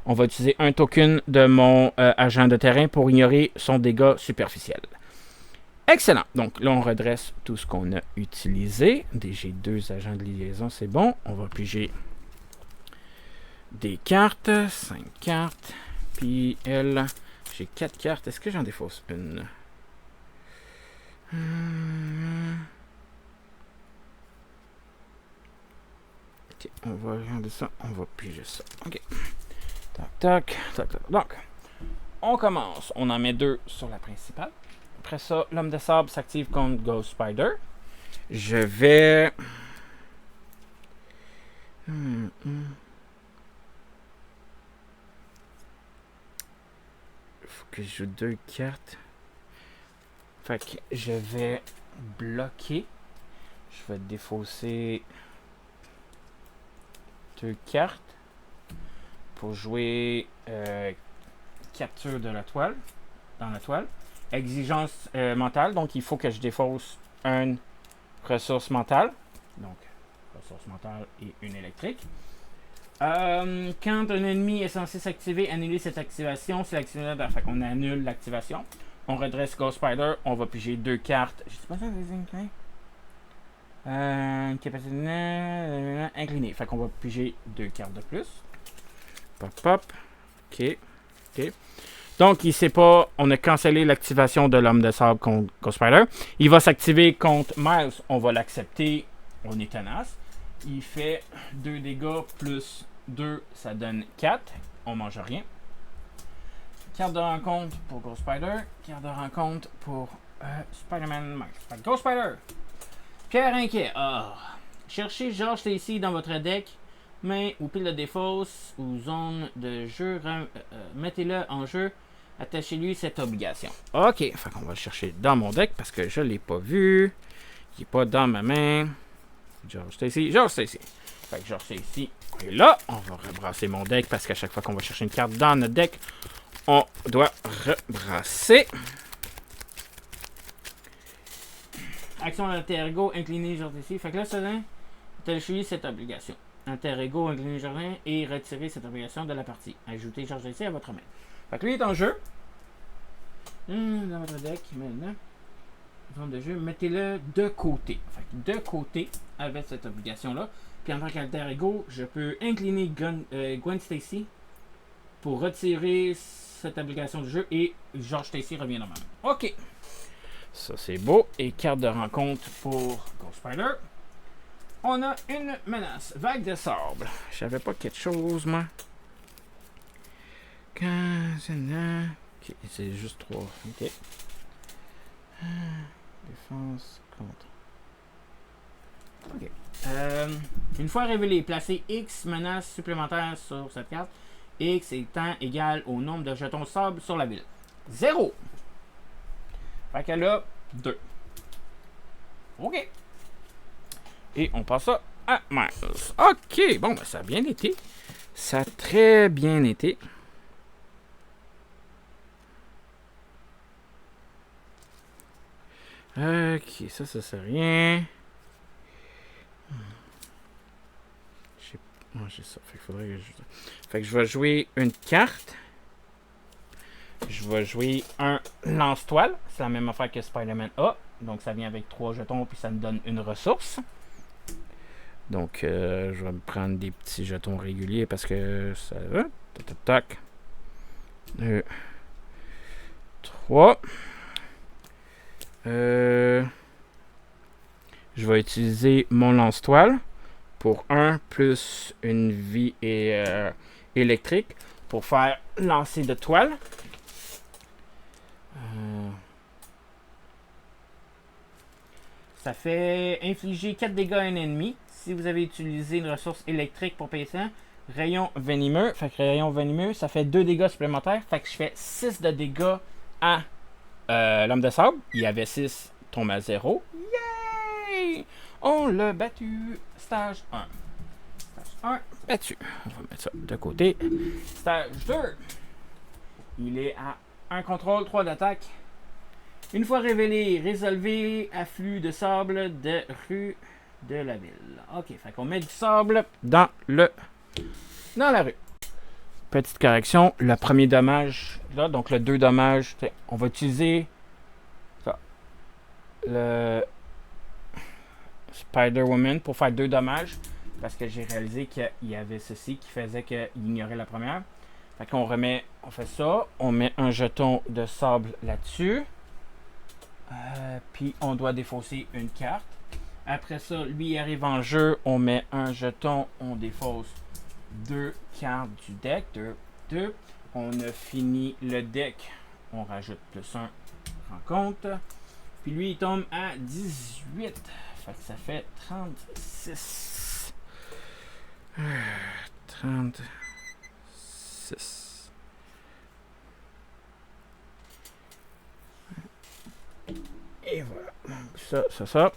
On va utiliser un token de mon agent de terrain pour ignorer son dégât superficiel. Excellent. Donc là, on redresse tout ce qu'on a utilisé. J'ai 2 agents de liaison, c'est bon. On va piger des cartes. 5 cartes. Puis elle, j'ai 4 cartes. Est-ce que j'en défausse une? Ok, on va regarder ça. On va piger ça. Ok. Tac. Donc, on commence. On en met 2 sur la principale. Après ça, l'homme de sable s'active contre Ghost Spider. Je vais... Il faut que je joue 2 cartes. Fait que je vais bloquer. Je vais défausser 2 cartes pour jouer capture de la toile. Dans la toile. Exigence mentale. Donc, il faut que je défausse une ressource mentale. Donc, ressource mentale et une électrique. Quand un ennemi est censé s'activer, annuler cette activation. C'est l'activation. Fait qu'on annule l'activation. On redresse Ghost Spider. On va piger 2 cartes. Je sais pas ça, capacité inclinée. Fait qu'on va piger 2 cartes de plus. Pop. OK. Donc, il sait pas. On a cancellé l'activation de l'homme de sable contre Ghost Spider. Il va s'activer contre Miles. On va l'accepter. On est tenace. Il fait 2 dégâts plus 2. Ça donne 4. On mange rien. Carte de rencontre pour Ghost Spider. Carte de rencontre pour Spider-Man Miles. Ghost Spider. Pierre inquiet. Cherchez George Stacy dans votre deck. Main ou pile de défausse ou zone de jeu. Mettez-le en jeu. Attachez-lui cette obligation. OK. Fait qu'on va le chercher dans mon deck parce que je ne l'ai pas vu. qui n'est pas dans ma main. George Stacy. Fait que George Stacy est là. On va rebrasser mon deck parce qu'à chaque fois qu'on va chercher une carte dans notre deck, on doit rebrasser. Action alter ego, incliner George Stacy. Fait que là, ça vient télécharger cette obligation. Alter ego, incliner Jardin et retirer cette obligation de la partie. Ajoutez George Stacy à votre main. Fait que lui est en jeu. Dans votre deck, maintenant. Zone de jeu, mettez-le de côté. Fait que de côté avec cette obligation-là. Puis en tant qu'alter ego, je peux incliner Gwen Stacy pour retirer cette obligation du jeu et George Stacy revient normalement. Ok. Ça c'est beau. Et carte de rencontre pour Ghost Spider. On a une menace. Vague de sable. Je savais pas quelque chose, moi. Ok, c'est juste 3. Ok. Défense contre. Ok. Une fois révélé, placez X menaces supplémentaires sur cette carte. X étant égal au nombre de jetons sable sur la ville. 0. Fait qu'elle a 2. Ok. Et on passe ça à Miles. Ok. Bon, ben, ça a bien été. Ça a très bien été. Ok, ça c'est rien. J'ai ça. Fait que je vais jouer une carte. Je vais jouer un lance-toile. C'est la même affaire que Spider-Man A. Donc ça vient avec 3 jetons puis ça me donne une ressource. Donc je vais me prendre des petits jetons réguliers parce que ça va. Tac. 2, 3. Je vais utiliser mon lance-toile pour 1 plus une vie électrique pour faire lancer de toile. Ça fait infliger 4 dégâts à un ennemi. Si vous avez utilisé une ressource électrique pour payer ça, rayon venimeux. Fait que rayon venimeux, ça fait 2 dégâts supplémentaires. Fait que je fais 6 de dégâts à l'homme de sable. Il y avait 6, tombe à 0. Yay! On l'a battu. Stage 1. Stage 1, battu. On va mettre ça de côté. Stage 2. Il est à 1 contrôle, 3 d'attaque. Une fois révélé, résolvez afflux de sable de rue de la ville. Ok, fait qu'on met du sable dans la rue. Petite correction, le premier dommage, là, donc le 2 dommages, on va utiliser ça, le Spider-Woman pour faire 2 dommages, parce que j'ai réalisé qu'il y avait ceci qui faisait qu'il ignorait la première. Fait qu'on on fait ça, on met un jeton de sable là-dessus. Puis on doit défausser une carte. Après ça, lui il arrive en jeu, on met un jeton, on défausse 2 cartes du deck. 2. On a fini le deck, on rajoute plus 1 rencontre. Puis lui il tombe à 18. Fait que ça fait 36. 36. Et voilà. Ça.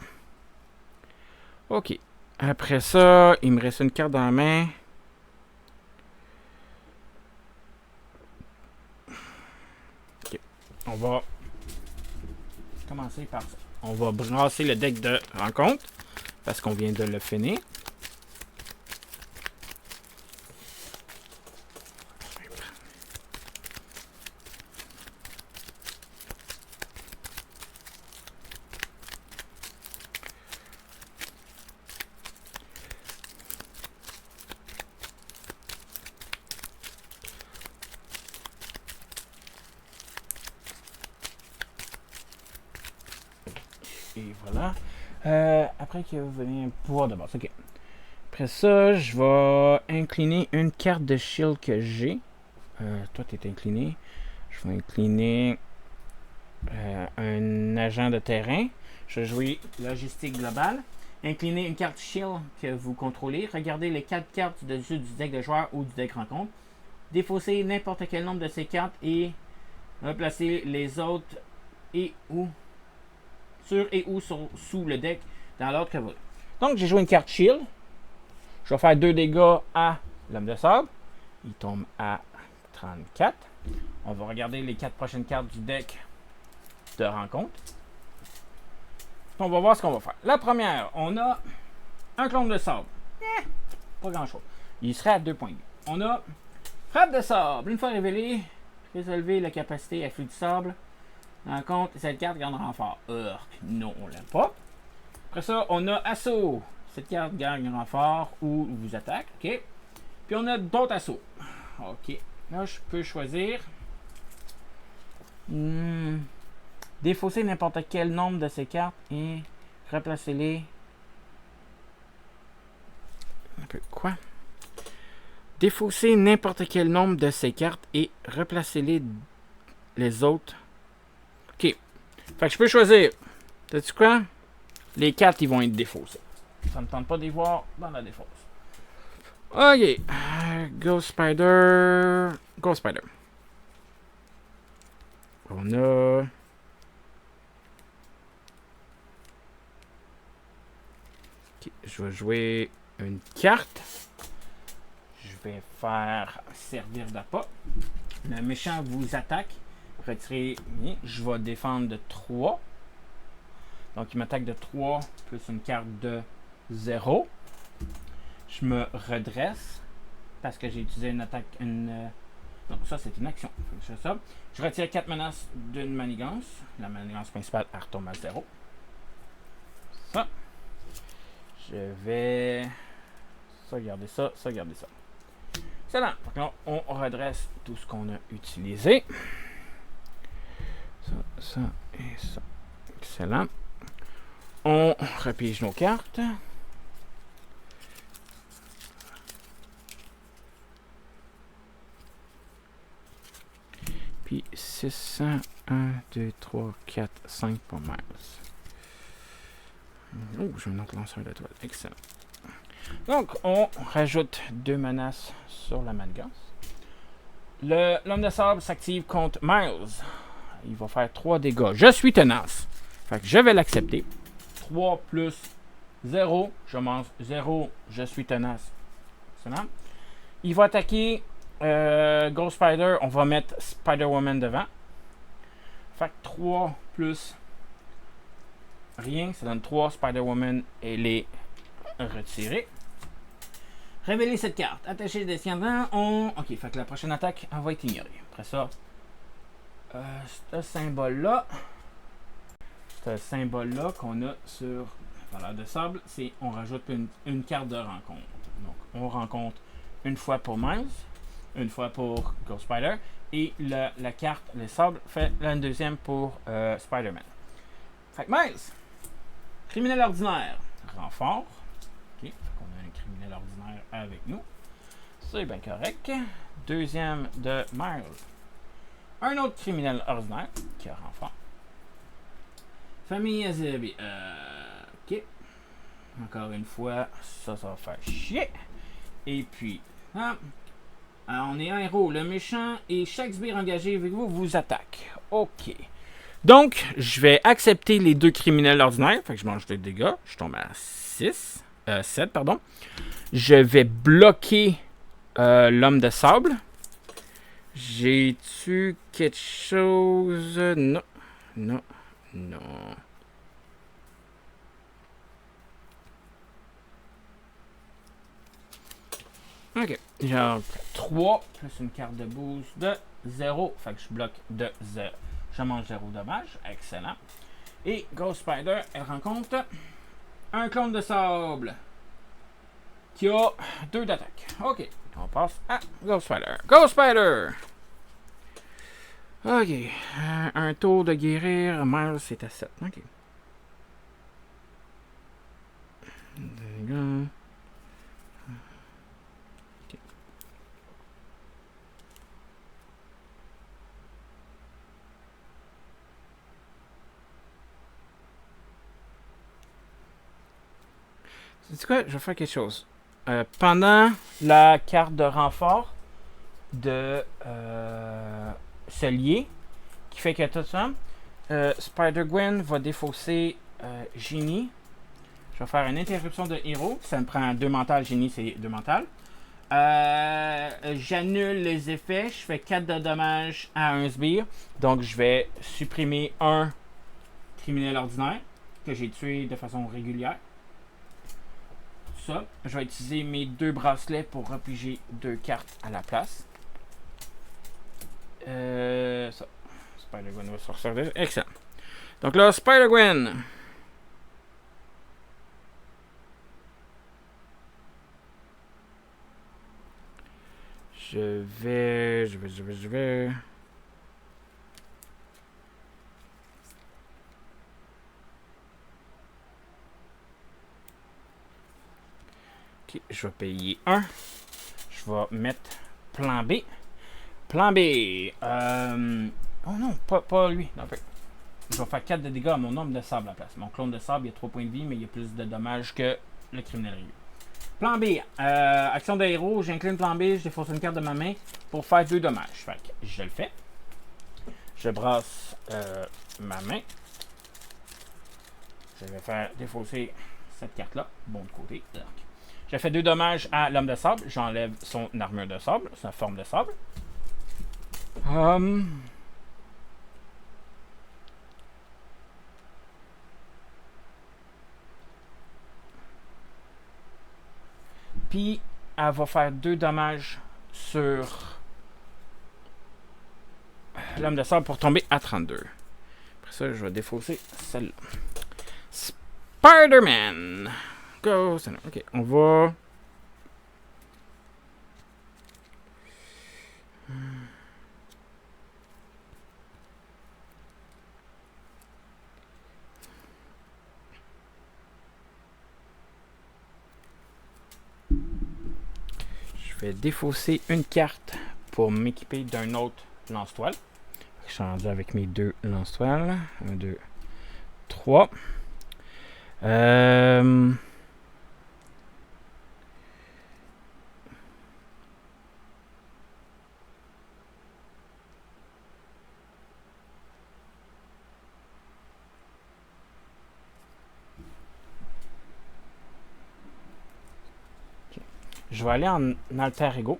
Ok. Après ça, il me reste une carte dans la main. Ok. On va commencer par ça. On va brasser le deck de rencontre parce qu'on vient de le finir. Et voilà. Après qu'il va venir pouvoir de base. Ok. Après ça, je vais incliner une carte de shield que j'ai. Toi, tu es incliné. Je vais incliner un agent de terrain. Je vais jouer logistique globale. Incliner une carte shield que vous contrôlez. Regardez les 4 cartes dessus du deck de joueur ou du deck rencontre. Défausser n'importe quel nombre de ces cartes et replacer les autres et ou sur et ou sous le deck dans l'ordre que vous voulez. Donc, j'ai joué une carte Shield. Je vais faire 2 dégâts à l'homme de sable. Il tombe à 34. On va regarder les 4 prochaines cartes du deck de rencontre. On va voir ce qu'on va faire. La première, on a un clone de sable. Pas grand chose. Il serait à 2 points de vie. On a frappe de sable. Une fois révélée, résolvez la capacité à flux de sable. Rencontre, cette carte gagne renfort. Non, on l'aime pas. Après ça, on a assaut. Cette carte gagne renfort ou vous attaque. OK. Puis on a d'autres assauts. OK. Là, je peux choisir. Défausser n'importe quel nombre de ces cartes et replacer-les. Un peu quoi? Défausser n'importe quel nombre de ces cartes et replacer les autres. OK. Fait que je peux choisir. Sais-tu quoi? Les cartes, ils vont être défaussées. Ça ne me tente pas de les voir dans la défausse. OK. Ghost Spider. Ghost Spider. On a... OK. Je vais jouer une carte. Je vais faire servir d'appât. Le méchant vous attaque. Retirez. Je vais défendre de 3. Donc, il m'attaque de 3 plus une carte de 0. Je me redresse parce que j'ai utilisé une attaque. Donc, ça, c'est une action. Je fais ça. Je retire 4 menaces d'une manigance. La manigance principale, elle retombe à 0. Ça. Je vais sauvegarder ça, sauvegarder ça. Excellent. Donc là, on redresse tout ce qu'on a utilisé. Ça, ça et ça. Excellent. On repige nos cartes. Puis 600, 1, 2, 3, 4, 5 pour Miles. Oh, j'ai un autre lanceur d'étoiles. Excellent. Donc, on rajoute 2 menaces sur la manigance. L'homme de sable s'active contre Miles. Il va faire 3 dégâts. Je suis tenace. Fait que je vais l'accepter. 3 plus 0. Je mange 0. Je suis tenace. Excellent. Il va attaquer Ghost Spider. On va mettre Spider-Woman devant. Fait que 3 plus rien. Ça donne 3. Spider-Woman, elle est retirée. Révéler cette carte. Attacher les descendants. Ok, fait que la prochaine attaque, elle va être ignorée. Après ça, ce symbole-là. Ce symbole-là qu'on a sur la valeur de sable, c'est on rajoute une carte de rencontre. Donc, on rencontre une fois pour Miles, une fois pour Ghost Spider, et la carte, le sable, fait la deuxième pour Spider-Man. Fait que Miles, criminel ordinaire, renfort. Ok, fait qu'on a un criminel ordinaire avec nous. C'est bien correct. Deuxième de Miles. Un autre criminel ordinaire qui a renfort. Famille Azabi. Ok. Encore une fois, ça va faire chier. Et puis, on est un héros. Le méchant et Shakespeare engagé avec vous vous attaque. Ok. Donc, je vais accepter les 2 criminels ordinaires. Fait que je mange 2 dégâts. Je tombe à 7, pardon. Je vais bloquer l'homme de sable. J'ai-tu quelque chose? Non. Non. Non. Ok. J'ai 3 plus une carte de boost de 0. Fait que je bloque de 0. Je mange 0 dommage. Excellent. Et Ghost Spider, elle rencontre un clone de sable qui a 2 d'attaque. Ok. On passe à Ghost Spider. Ghost Spider! Ok. Un tour de guérir. Miles, c'est à 7. Ok. Dégâts. Ok. C'est quoi? Je vais faire quelque chose. Pendant la carte de renfort de ce lié, qui fait que tout ça, Spider-Gwen va défausser Génie. Je vais faire une interruption de héros. Ça me prend 2 mentales. Génie, c'est 2 mentales. J'annule les effets. Je fais 4 de dommages à un sbire. Donc, je vais supprimer un criminel ordinaire que j'ai tué de façon régulière. Ça. Je vais utiliser mes 2 bracelets pour repiger 2 cartes à la place. Ça. Spider-Gwen va sortir. Excellent. Donc là, Spider-Gwen. Je vais. Ok, je vais payer 1. Je vais mettre plan B. Plan B. Oh non, pas lui. Non, je vais faire 4 de dégâts à mon homme de sable à la place. Mon clone de sable, il y a 3 points de vie, mais il y a plus de dommages que le criminel régulier. Plan B. Action de héros. J'incline plan B. Je défausse une carte de ma main pour faire 2 dommages. Fait que je le fais. Je brasse ma main. Je vais faire défausser cette carte-là. Bon de côté. Donc, je fais 2 dommages à l'homme de sable. J'enlève son armure de sable, sa forme de sable. Puis, elle va faire 2 dommages sur l'homme de sable pour tomber à 32. Après ça, je vais défausser celle-là. Spider-Man! Go! Ok, on va... Je vais défausser une carte pour m'équiper d'un autre lance-toile. Je suis rendu avec mes 2 lance-toiles. 1, 2, 3. Je vais aller en alter ego.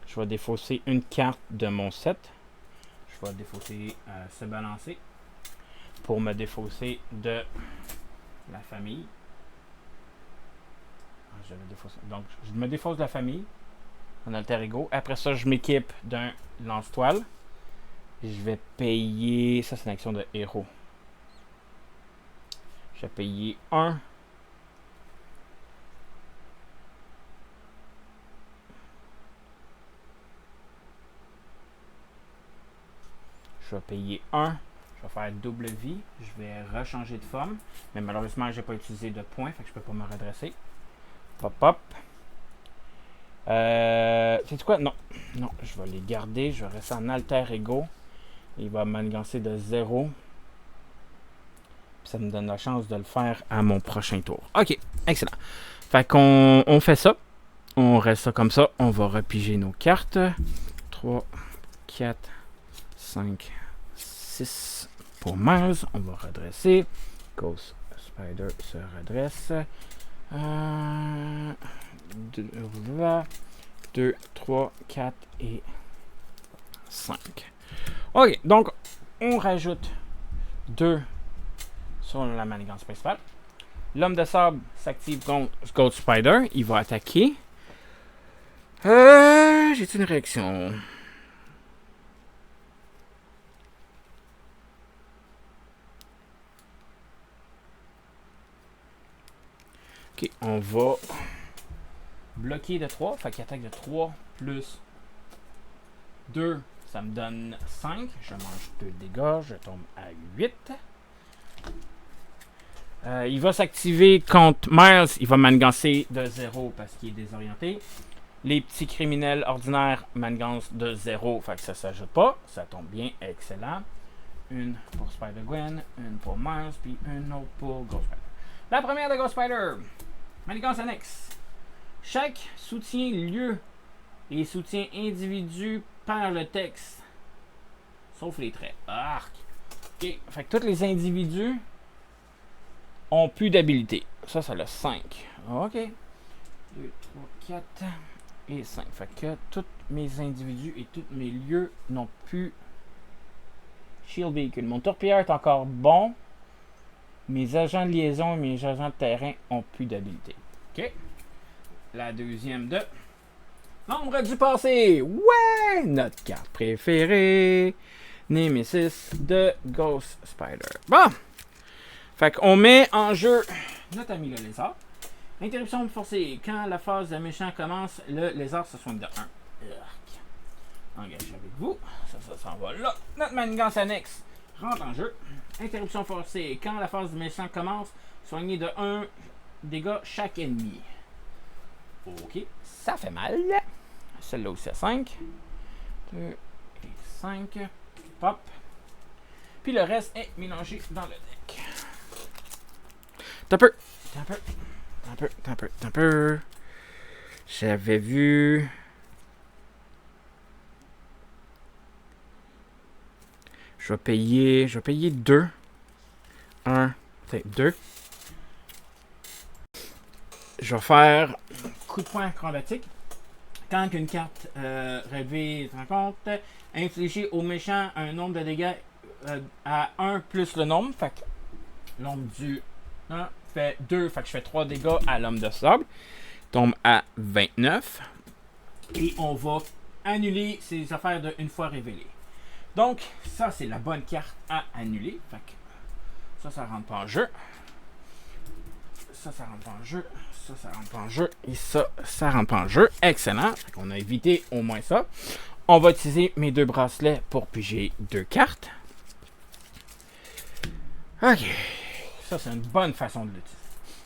Je vais défausser une carte de mon set. Je vais défausser se balancer pour me défausser de la famille. Donc, je me défausse de la famille en alter ego. Après ça, je m'équipe d'un lance-toile. Je vais payer... Ça, c'est une action de héros. Je vais payer 1. Je vais payer 1. Je vais faire double vie. Je vais rechanger de forme. Mais malheureusement, je n'ai pas utilisé de points. Fait que je ne peux pas me redresser. Pop, pop. C'est quoi? Non. Non, je vais les garder. Je vais rester en alter ego. Il va manigancer de 0. Ça me donne la chance de le faire à mon prochain tour. Ok, excellent. Fait qu'on fait ça. On reste ça comme ça. On va repiger nos cartes. 3, 4, 5, 6 pour Miles. On va redresser. Ghost Spider se redresse. 2, 3, 4 et 5. Ok, donc on rajoute 2 sur la manigance principale. L'homme de sable s'active contre Ghost Spider. Il va attaquer. J'ai-tu une réaction? Ok, on va bloquer de 3. Fait qu'il attaque de 3 plus 2. Ça me donne 5. Je mange 2 dégâts. Je tombe à 8. Il va s'activer contre Miles. Il va manigancer de 0 parce qu'il est désorienté. Les petits criminels ordinaires manigancent de 0. Fait que ça ne s'ajoute pas. Ça tombe bien. Excellent. Une pour Spider-Gwen. Une pour Miles. Puis une autre pour Ghost Spider. La première de Ghost Spider. Manigance annexe. Chaque soutien lieu et soutien individu par le texte sauf les traits. Arc! OK. Fait que tous les individus ont plus d'habilité. Ça l'a 5. OK. 2, 3, 4 et 5. Fait que tous mes individus et tous mes lieux n'ont plus shield véhicule. Mon torpilleur est encore bon. Mes agents de liaison et mes agents de terrain ont plus d'habilité. OK. La deuxième de Nombre du passé. Ouais! Notre carte préférée. Nemesis de Ghost Spider. Bon! Fait qu'on met en jeu notre ami le lézard. Interruption forcée. Quand la phase de méchant commence, le lézard se soigne de 1. Engagé avec vous. Ça s'en va là. Notre manigance annexe rentre en jeu. Interruption forcée. Quand la phase du méchant commence, soigner de 1 dégâts chaque ennemi. OK. Ça fait mal. Celle-là aussi à 5. 2 et 5. Pop. Puis le reste est mélangé dans le deck. T'as peu. J'avais vu. Je vais payer 2. 1, peut-être 2. Je vais faire coup de poing acrobatique. Quand une carte relevée se rencontre, infliger au méchant un nombre de dégâts à 1 plus le nombre. Fait que l'ombre du 1 fait 2, fait que je fais 3 dégâts à l'homme de sable. Tombe à 29. Et on va annuler ces affaires de une fois révélées. Donc, ça, c'est la bonne carte à annuler. Fait que ça rentre pas en jeu. Ça rentre pas en jeu. Ça rentre pas en jeu. Et ça rentre pas en jeu. Excellent. Fait qu'on a évité au moins ça. On va utiliser mes 2 bracelets pour piger 2 cartes. OK. Ça, c'est une bonne façon de l'utiliser.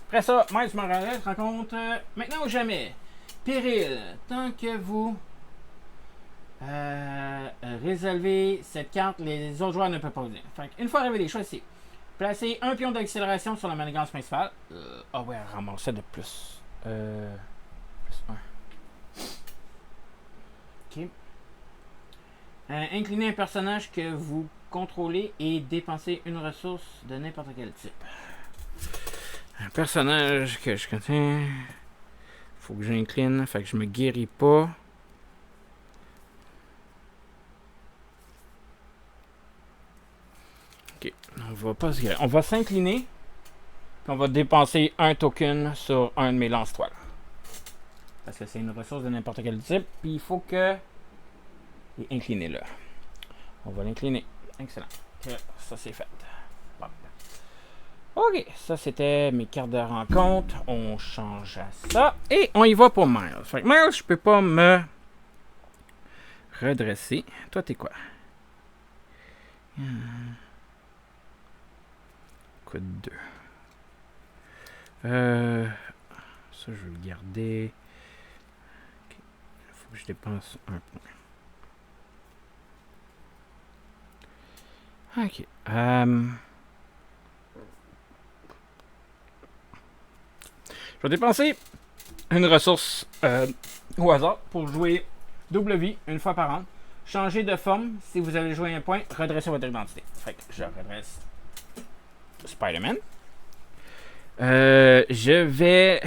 Après ça, Miles Morales rencontre maintenant ou jamais. Péril. Tant que vous résolvez cette carte, les autres joueurs ne peuvent pas vous dire. Fait une fois révélé, choisissez. Placez un pion d'accélération sur la manigance principale. Ouais, ramasser de plus. Plus 1. OK. Inclinez un personnage que vous contrôlez et dépensez une ressource de n'importe quel type. Un personnage que je connais. Faut que j'incline. Fait que je me guéris pas. Ok. On va pas se guérir. On va s'incliner. Puis on va dépenser un token sur un de mes lance-toiles. Parce que c'est une ressource de n'importe quel type. Puis il faut que. Et incliner là. On va l'incliner. Excellent. Ça c'est fait. Bon. Ok, ça c'était mes cartes de rencontre. On change à ça. Et on y va pour Miles. Fait que Miles, je peux pas me redresser. Toi, t'es quoi? Quoi de 2? Ça, je vais le garder. Okay. Il faut que je dépense un point. Ok. Je vais dépenser une ressource au hasard pour jouer double vie une fois par an. Changer de forme. Si vous avez joué un point, redressez votre identité. Fait que je redresse Spider-Man. Je vais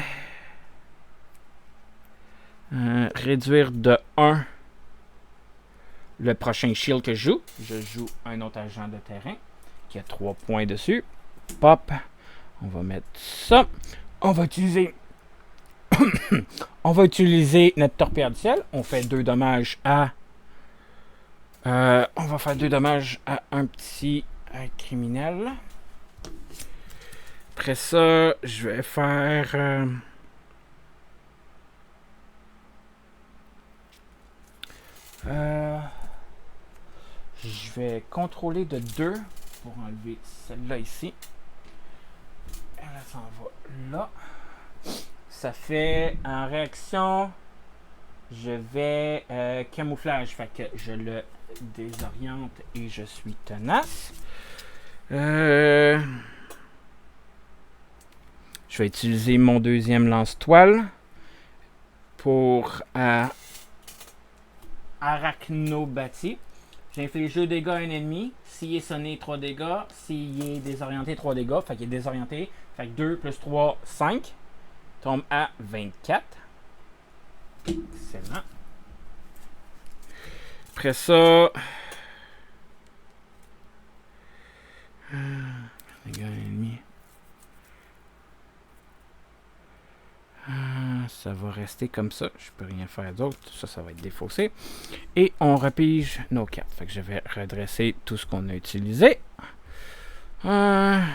réduire de 1 le prochain shield que je joue. Je joue un autre agent de terrain qui a 3 points dessus. Pop. On va mettre ça. On va utiliser notre torpilleur du ciel. On fait 2 dommages à on va faire 2 dommages à un petit criminel. Après ça, je vais faire je vais contrôler de 2 pour enlever celle-là ici. Elle s'en va là. Ça fait en réaction, je vais camouflage, fait que je le désoriente et je suis tenace. Je vais utiliser mon deuxième lance-toile pour arachnobatie. J'inflige 2 dégâts à un ennemi. S'il est sonné, 3 dégâts. S'il est désorienté, 3 dégâts. Fait qu'il est désorienté. Fait que 2 plus 3, 5. Tombe à 24. Excellent. Après ça... dégâts à un ennemi. Ça va rester comme ça. Je peux rien faire d'autre. Ça va être défaussé. Et on repige nos cartes. Fait que je vais redresser tout ce qu'on a utilisé. 1,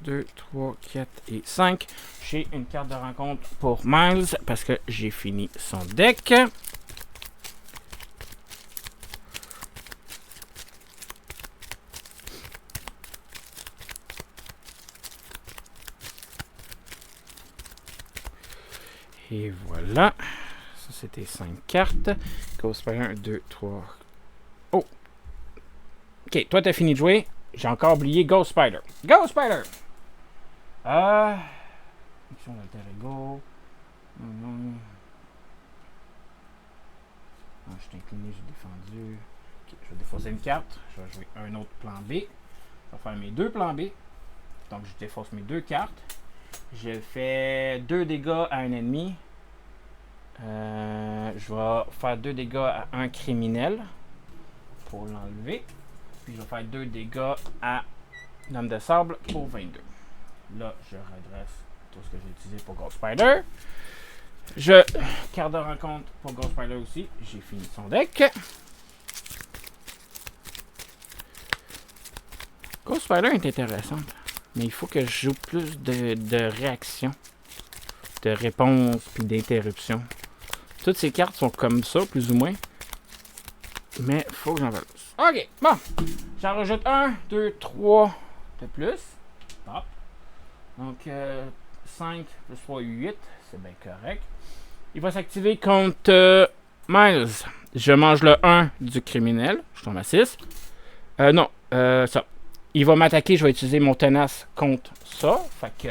2, 3, 4 et 5. J'ai une carte de rencontre pour Miles parce que j'ai fini son deck. Et voilà. Ça, c'était 5 cartes. Ghost Spider, 1, 2, 3. Oh! Ok, toi, t'as fini de jouer. J'ai encore oublié Ghost Spider. Ghost Spider! Action d'alter ego. Je suis incliné, j'ai défendu. Ok, je vais défausser une carte. Je vais jouer un autre plan B. Je vais faire mes 2 plans B. Donc, je défausse mes 2 cartes. Je fais 2 dégâts à un ennemi. Je vais faire 2 dégâts à un criminel pour l'enlever. Puis je vais faire 2 dégâts à l'homme de sable pour 22. Là, je redresse tout ce que j'ai utilisé pour Ghost Spider. Carte de rencontre pour Ghost Spider aussi. J'ai fini son deck. Ghost Spider est intéressante. Mais il faut que je joue plus de réactions, de réponses puis d'interruptions. Toutes ces cartes sont comme ça, plus ou moins. Mais il faut que j'en fasse plus. Ok, bon. J'en rajoute 1, 2, 3 de plus. Hop. Donc, 5 plus 3, 8. C'est bien correct. Il va s'activer contre Miles. Je mange le 1 du criminel. Je tombe à 6. Non, ça. Il va m'attaquer, je vais utiliser mon tenace contre ça. Fait que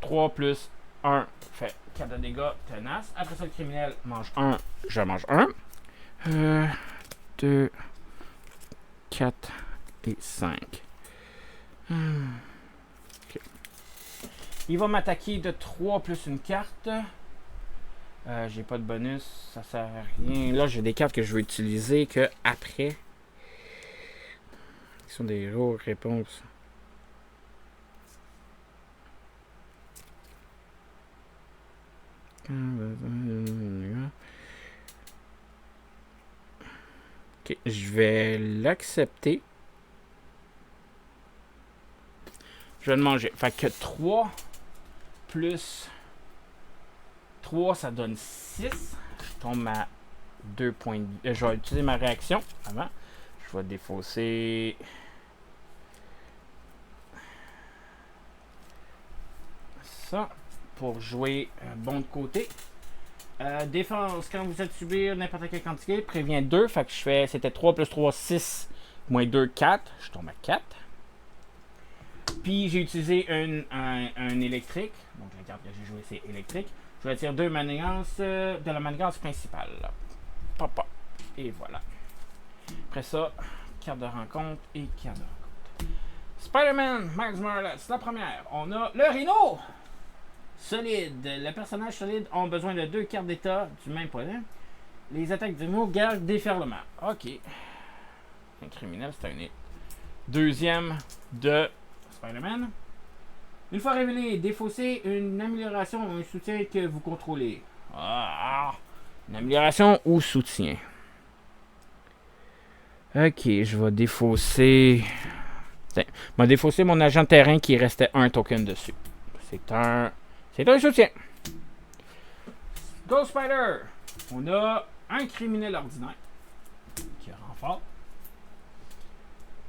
3 plus 1 fait 4 de dégâts, tenace. Après ça, le criminel mange 1, je mange 1. 2, 4 et 5. Okay. Il va m'attaquer de 3 plus une carte. J'ai pas de bonus, ça sert à rien. Là, j'ai des cartes que je vais utiliser que après. Qui sont des héros réponses. Ok, je vais l'accepter. Je vais le manger. Fait que 3 plus 3, ça donne 6. Je tombe à 2 points de vie. Je vais utiliser ma réaction avant. Je vais défausser. Ça. Pour jouer bon de côté. Défense, quand vous faites subir n'importe quelle quantité, prévient 2. Fait que je fais. C'était 3 plus 3, 6. Moins 2, 4. Je tombe à 4. Puis j'ai utilisé un électrique. Donc la carte que j'ai jouée, c'est électrique. Je vais tirer 2 manigances de la manigance principale. Papa. Et voilà. Après ça, carte de rencontre et carte de rencontre. Spider-Man, Miles Morales. La première, on a le Rhino. Solide. Les personnages solides ont besoin de 2 cartes d'état du même poids. Les attaques du mot gardent déferlement. Ok. Un criminel, c'est un hit. Deuxième de Spider-Man. Une fois révélé, défausser une amélioration ou un soutien que vous contrôlez. Une amélioration ou soutien. Ok, je vais défausser. Je vais défausser mon agent de terrain qui restait un token dessus. C'est un soutien. Ghost Spider. On a un criminel ordinaire qui renfort.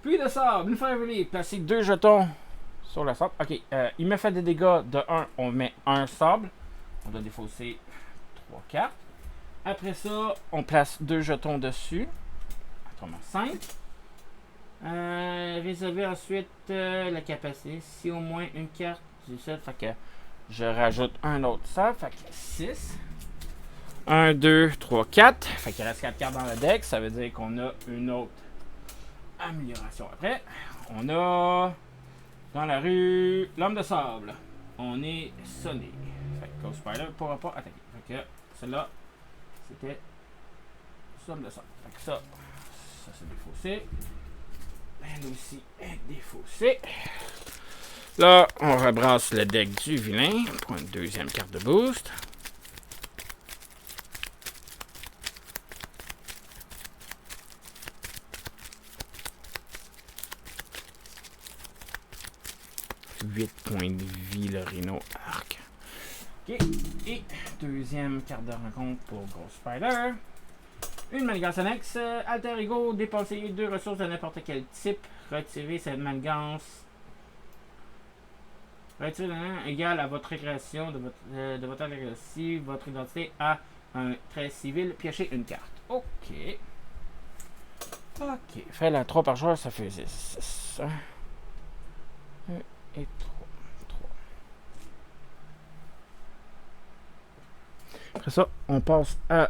Puis de sable. Une fois révélé, placez 2 jetons sur le sable. Ok, il me fait des dégâts de 1. On met un sable. On doit défausser 3 cartes. Après ça, on place 2 jetons dessus. On tombe à 5. Réservez ensuite la capacité. Si au moins une carte du set, fait que je rajoute un autre sable. Fait que 6. 1, 2, 3, 4. Fait qu'il reste 4 cartes dans le deck. Ça veut dire qu'on a une autre amélioration après. On a dans la rue l'homme de sable. On est sonné. Fait que Ghost Spider ne pourra pas attaquer. Fait que celle-là, c'était l'homme de sable. Fait que ça c'est défaussé. Elle aussi est défaussée. Là, on rebrasse le deck du vilain pour une deuxième carte de boost. « 8 points de vie, le Rhino Arc. Ok, et deuxième carte de rencontre pour Ghost Spider. Une manigance annexe. Alter Ego, dépensez 2 ressources de n'importe quel type. Retirez cette manigance. Retirez égale à votre récréation de votre alter. Si votre identité a un trait civil, piochez une carte. Ok. Ok. Fait la 3 par joueur, ça fait 6. 1 et 3. Après ça, on passe à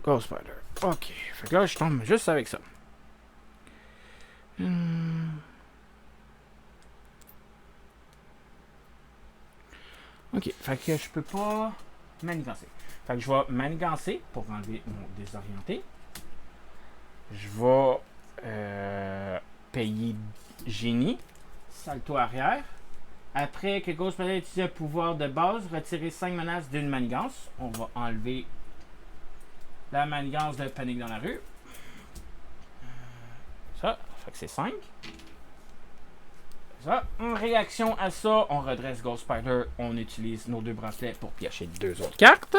Ghost Spider. Ok. Fait que là, je tombe juste avec ça. Ok. Fait que je peux pas manigancer. Fait que je vais manigancer pour enlever mon désorienté. Je vais payer génie. Salto arrière. Après que Ghost Spider utilise un pouvoir de base, retirer 5 menaces d'une manigance. On va enlever la manigance de panique dans la rue. Ça, fait que c'est 5. Ça, en réaction à ça, on redresse Ghost Spider. On utilise nos 2 bracelets pour piocher 2 autres cartes.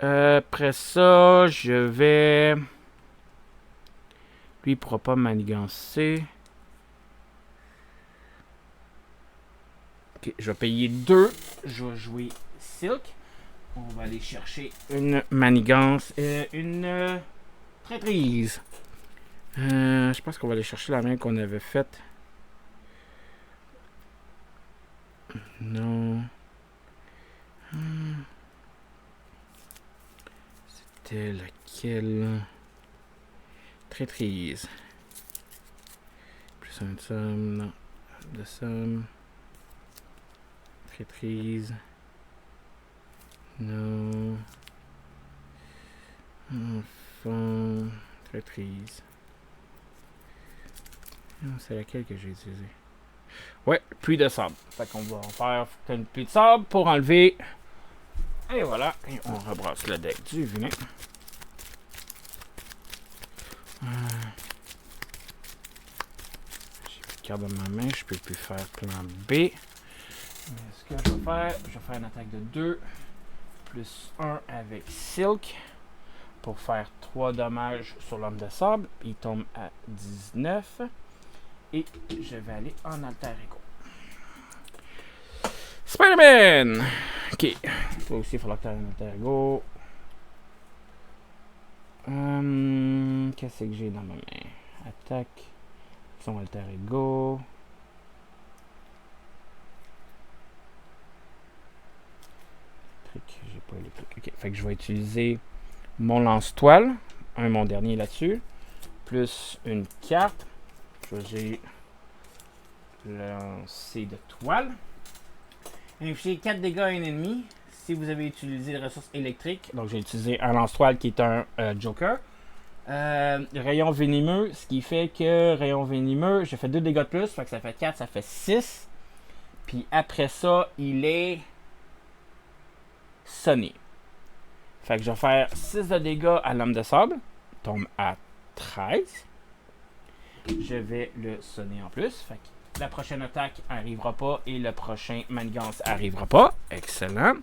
Après ça, je vais... Lui, il ne pourra pas manigancer. Ok, je vais payer 2. Je vais jouer Silk. On va aller chercher une manigance. Une traîtrise. Je pense qu'on va aller chercher la même qu'on avait faite. Non. C'était laquelle? Traîtrise. Plus un de somme. Non. De somme. Traîtrise. Non. Enfant. Traîtrise. C'est laquelle que j'ai utilisée? Ouais, pluie de sable. Fait qu'on va faire une pluie de sable pour enlever. Et voilà. Et on rebrasse le deck du vilain. J'ai plus de carte dans ma main. Je peux plus faire plan B. Mais ce que je vais faire une attaque de 2. Plus 1 avec Silk. Pour faire 3 dommages sur l'homme de sable. Il tombe à 19. Et je vais aller en alter ego. Spider-Man! Ok. Toi aussi, il va falloir que tu ailles en alter ego. Qu'est-ce que j'ai dans ma main? Attaque. Son alter ego. J'ai pas les trucs. Ok. Fait que je vais utiliser mon lance-toile. Mon dernier là-dessus. Plus une carte. J'ai lancer de toile. Infligez 4 dégâts à un ennemi si vous avez utilisé les ressources électriques. Donc j'ai utilisé un lance-toile qui est un Joker. Rayon venimeux, ce qui fait que rayon venimeux, j'ai fait 2 dégâts de plus, fait que ça fait 4, ça fait 6. Puis après ça, il est sonné. Fait que je vais faire 6 de dégâts à l'homme de sable. Tombe à 13. Je vais le sonner en plus. Fait que la prochaine attaque arrivera pas et le prochain manigance arrivera pas. Excellent.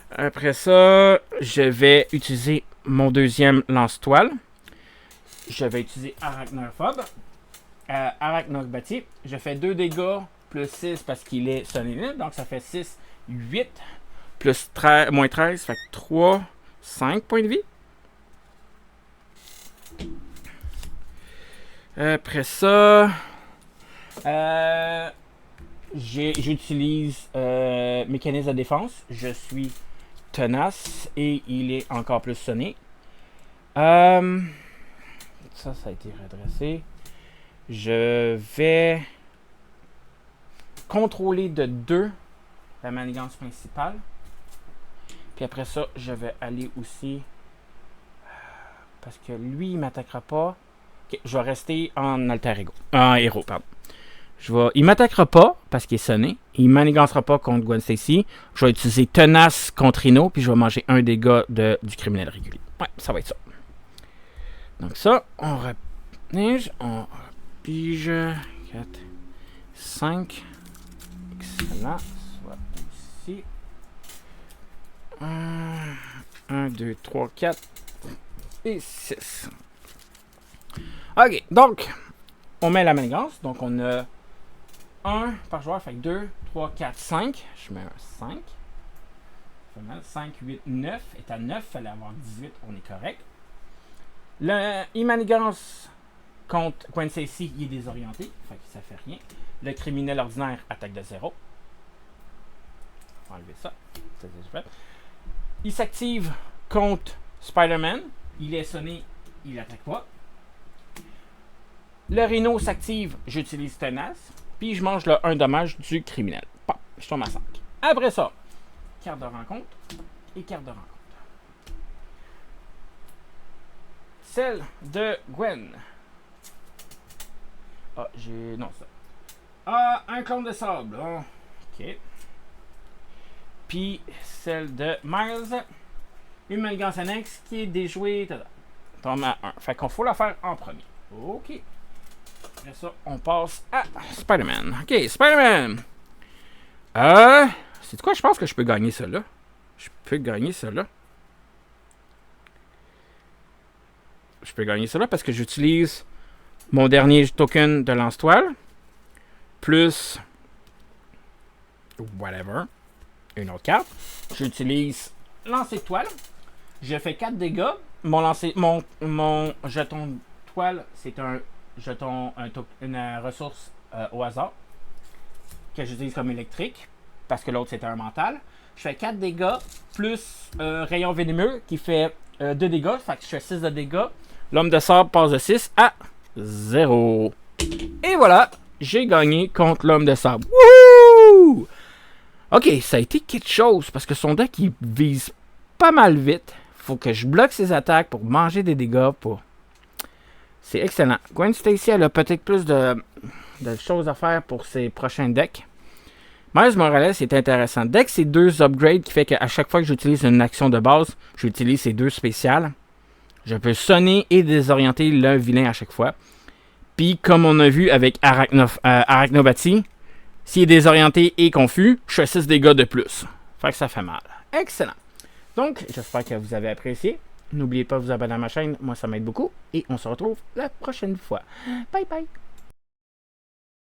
Après ça, je vais utiliser mon deuxième lance-toile. Je vais utiliser Arachnophobe. Arachnobati. Je fais 2 dégâts plus 6 parce qu'il est sonné. Donc ça fait 6, 8 plus 13, moins 13. Fait que 3, 5 points de vie. Après ça, j'utilise mécanisme de défense. Je suis tenace et il est encore plus sonné. Ça a été redressé. Je vais contrôler de 2 la manigance principale. Puis après ça, je vais aller aussi... Parce que lui, il ne m'attaquera pas. Okay, je vais rester en alter ego. En héros, pardon. Il ne m'attaquera pas parce qu'il est sonné. Il ne manigancera pas contre Gwen Stacy. Je vais utiliser tenace contre Rhino. Puis je vais manger un dégât du criminel régulier. Ouais, ça va être ça. Donc ça, on repige. On repige. 4, 5. Excellent. Soit ici. 1, 2, 3, 4 et 6. Ok, donc, on met la manigance. Donc, on a 1 par joueur, fait que 2, 3, 4, 5. Je mets un 5. 5, 8, 9. Est à 9, il fallait avoir 18, on est correct. Il manigance contre Gwen Stacy, il est désorienté, fait que ça fait rien. Le criminel ordinaire attaque de 0. On va enlever ça. Il s'active contre Spider-Man. Il est sonné, il n'attaque pas. Le Rhino s'active, j'utilise tenace. Puis je mange le 1 dommage du criminel. Pop, je tombe à 5. Après ça, carte de rencontre et carte de rencontre. Celle de Gwen. Ah, j'ai... Non, ça. Ah, un clone de sable. Oh. Ok. Puis celle de Miles. Une manigance annexe qui est déjouée. Tombe à 1. Fait qu'on faut la faire en premier. Ok. Après ça, on passe à Spider-Man. Ok, Spider-Man. C'est quoi? Je pense que je peux gagner ça là. Je peux gagner ça là. Je peux gagner ça là parce que j'utilise mon dernier token de lance-toile. Plus... whatever. Une autre carte. J'utilise lancer de toile. Je fais 4 dégâts. Mon jeton de toile, c'est un jeton, une ressource au hasard que j'utilise comme électrique parce que l'autre c'était un mental. Je fais 4 dégâts plus rayon venimeux qui fait 2 dégâts. Fait que je fais 6 de dégâts. L'homme de sable passe de 6 à 0. Et voilà, j'ai gagné contre l'homme de sable. Wouhou! Ok, ça a été quelque chose parce que son deck il vise pas mal vite. Faut que je bloque ses attaques pour manger des dégâts. C'est excellent. Gwen Stacy, elle a peut-être plus de choses à faire pour ses prochains decks. Miles Morales, c'est intéressant. Deck, c'est 2 upgrades qui fait qu'à chaque fois que j'utilise une action de base, j'utilise ces 2 spéciales. Je peux sonner et désorienter le vilain à chaque fois. Puis, comme on a vu avec Arachnobatie, s'il est désorienté et confus, je fais 6 dégâts de plus. Fait que ça fait mal. Excellent. Donc, j'espère que vous avez apprécié. N'oubliez pas de vous abonner à ma chaîne. Moi, ça m'aide beaucoup. Et on se retrouve la prochaine fois. Bye bye.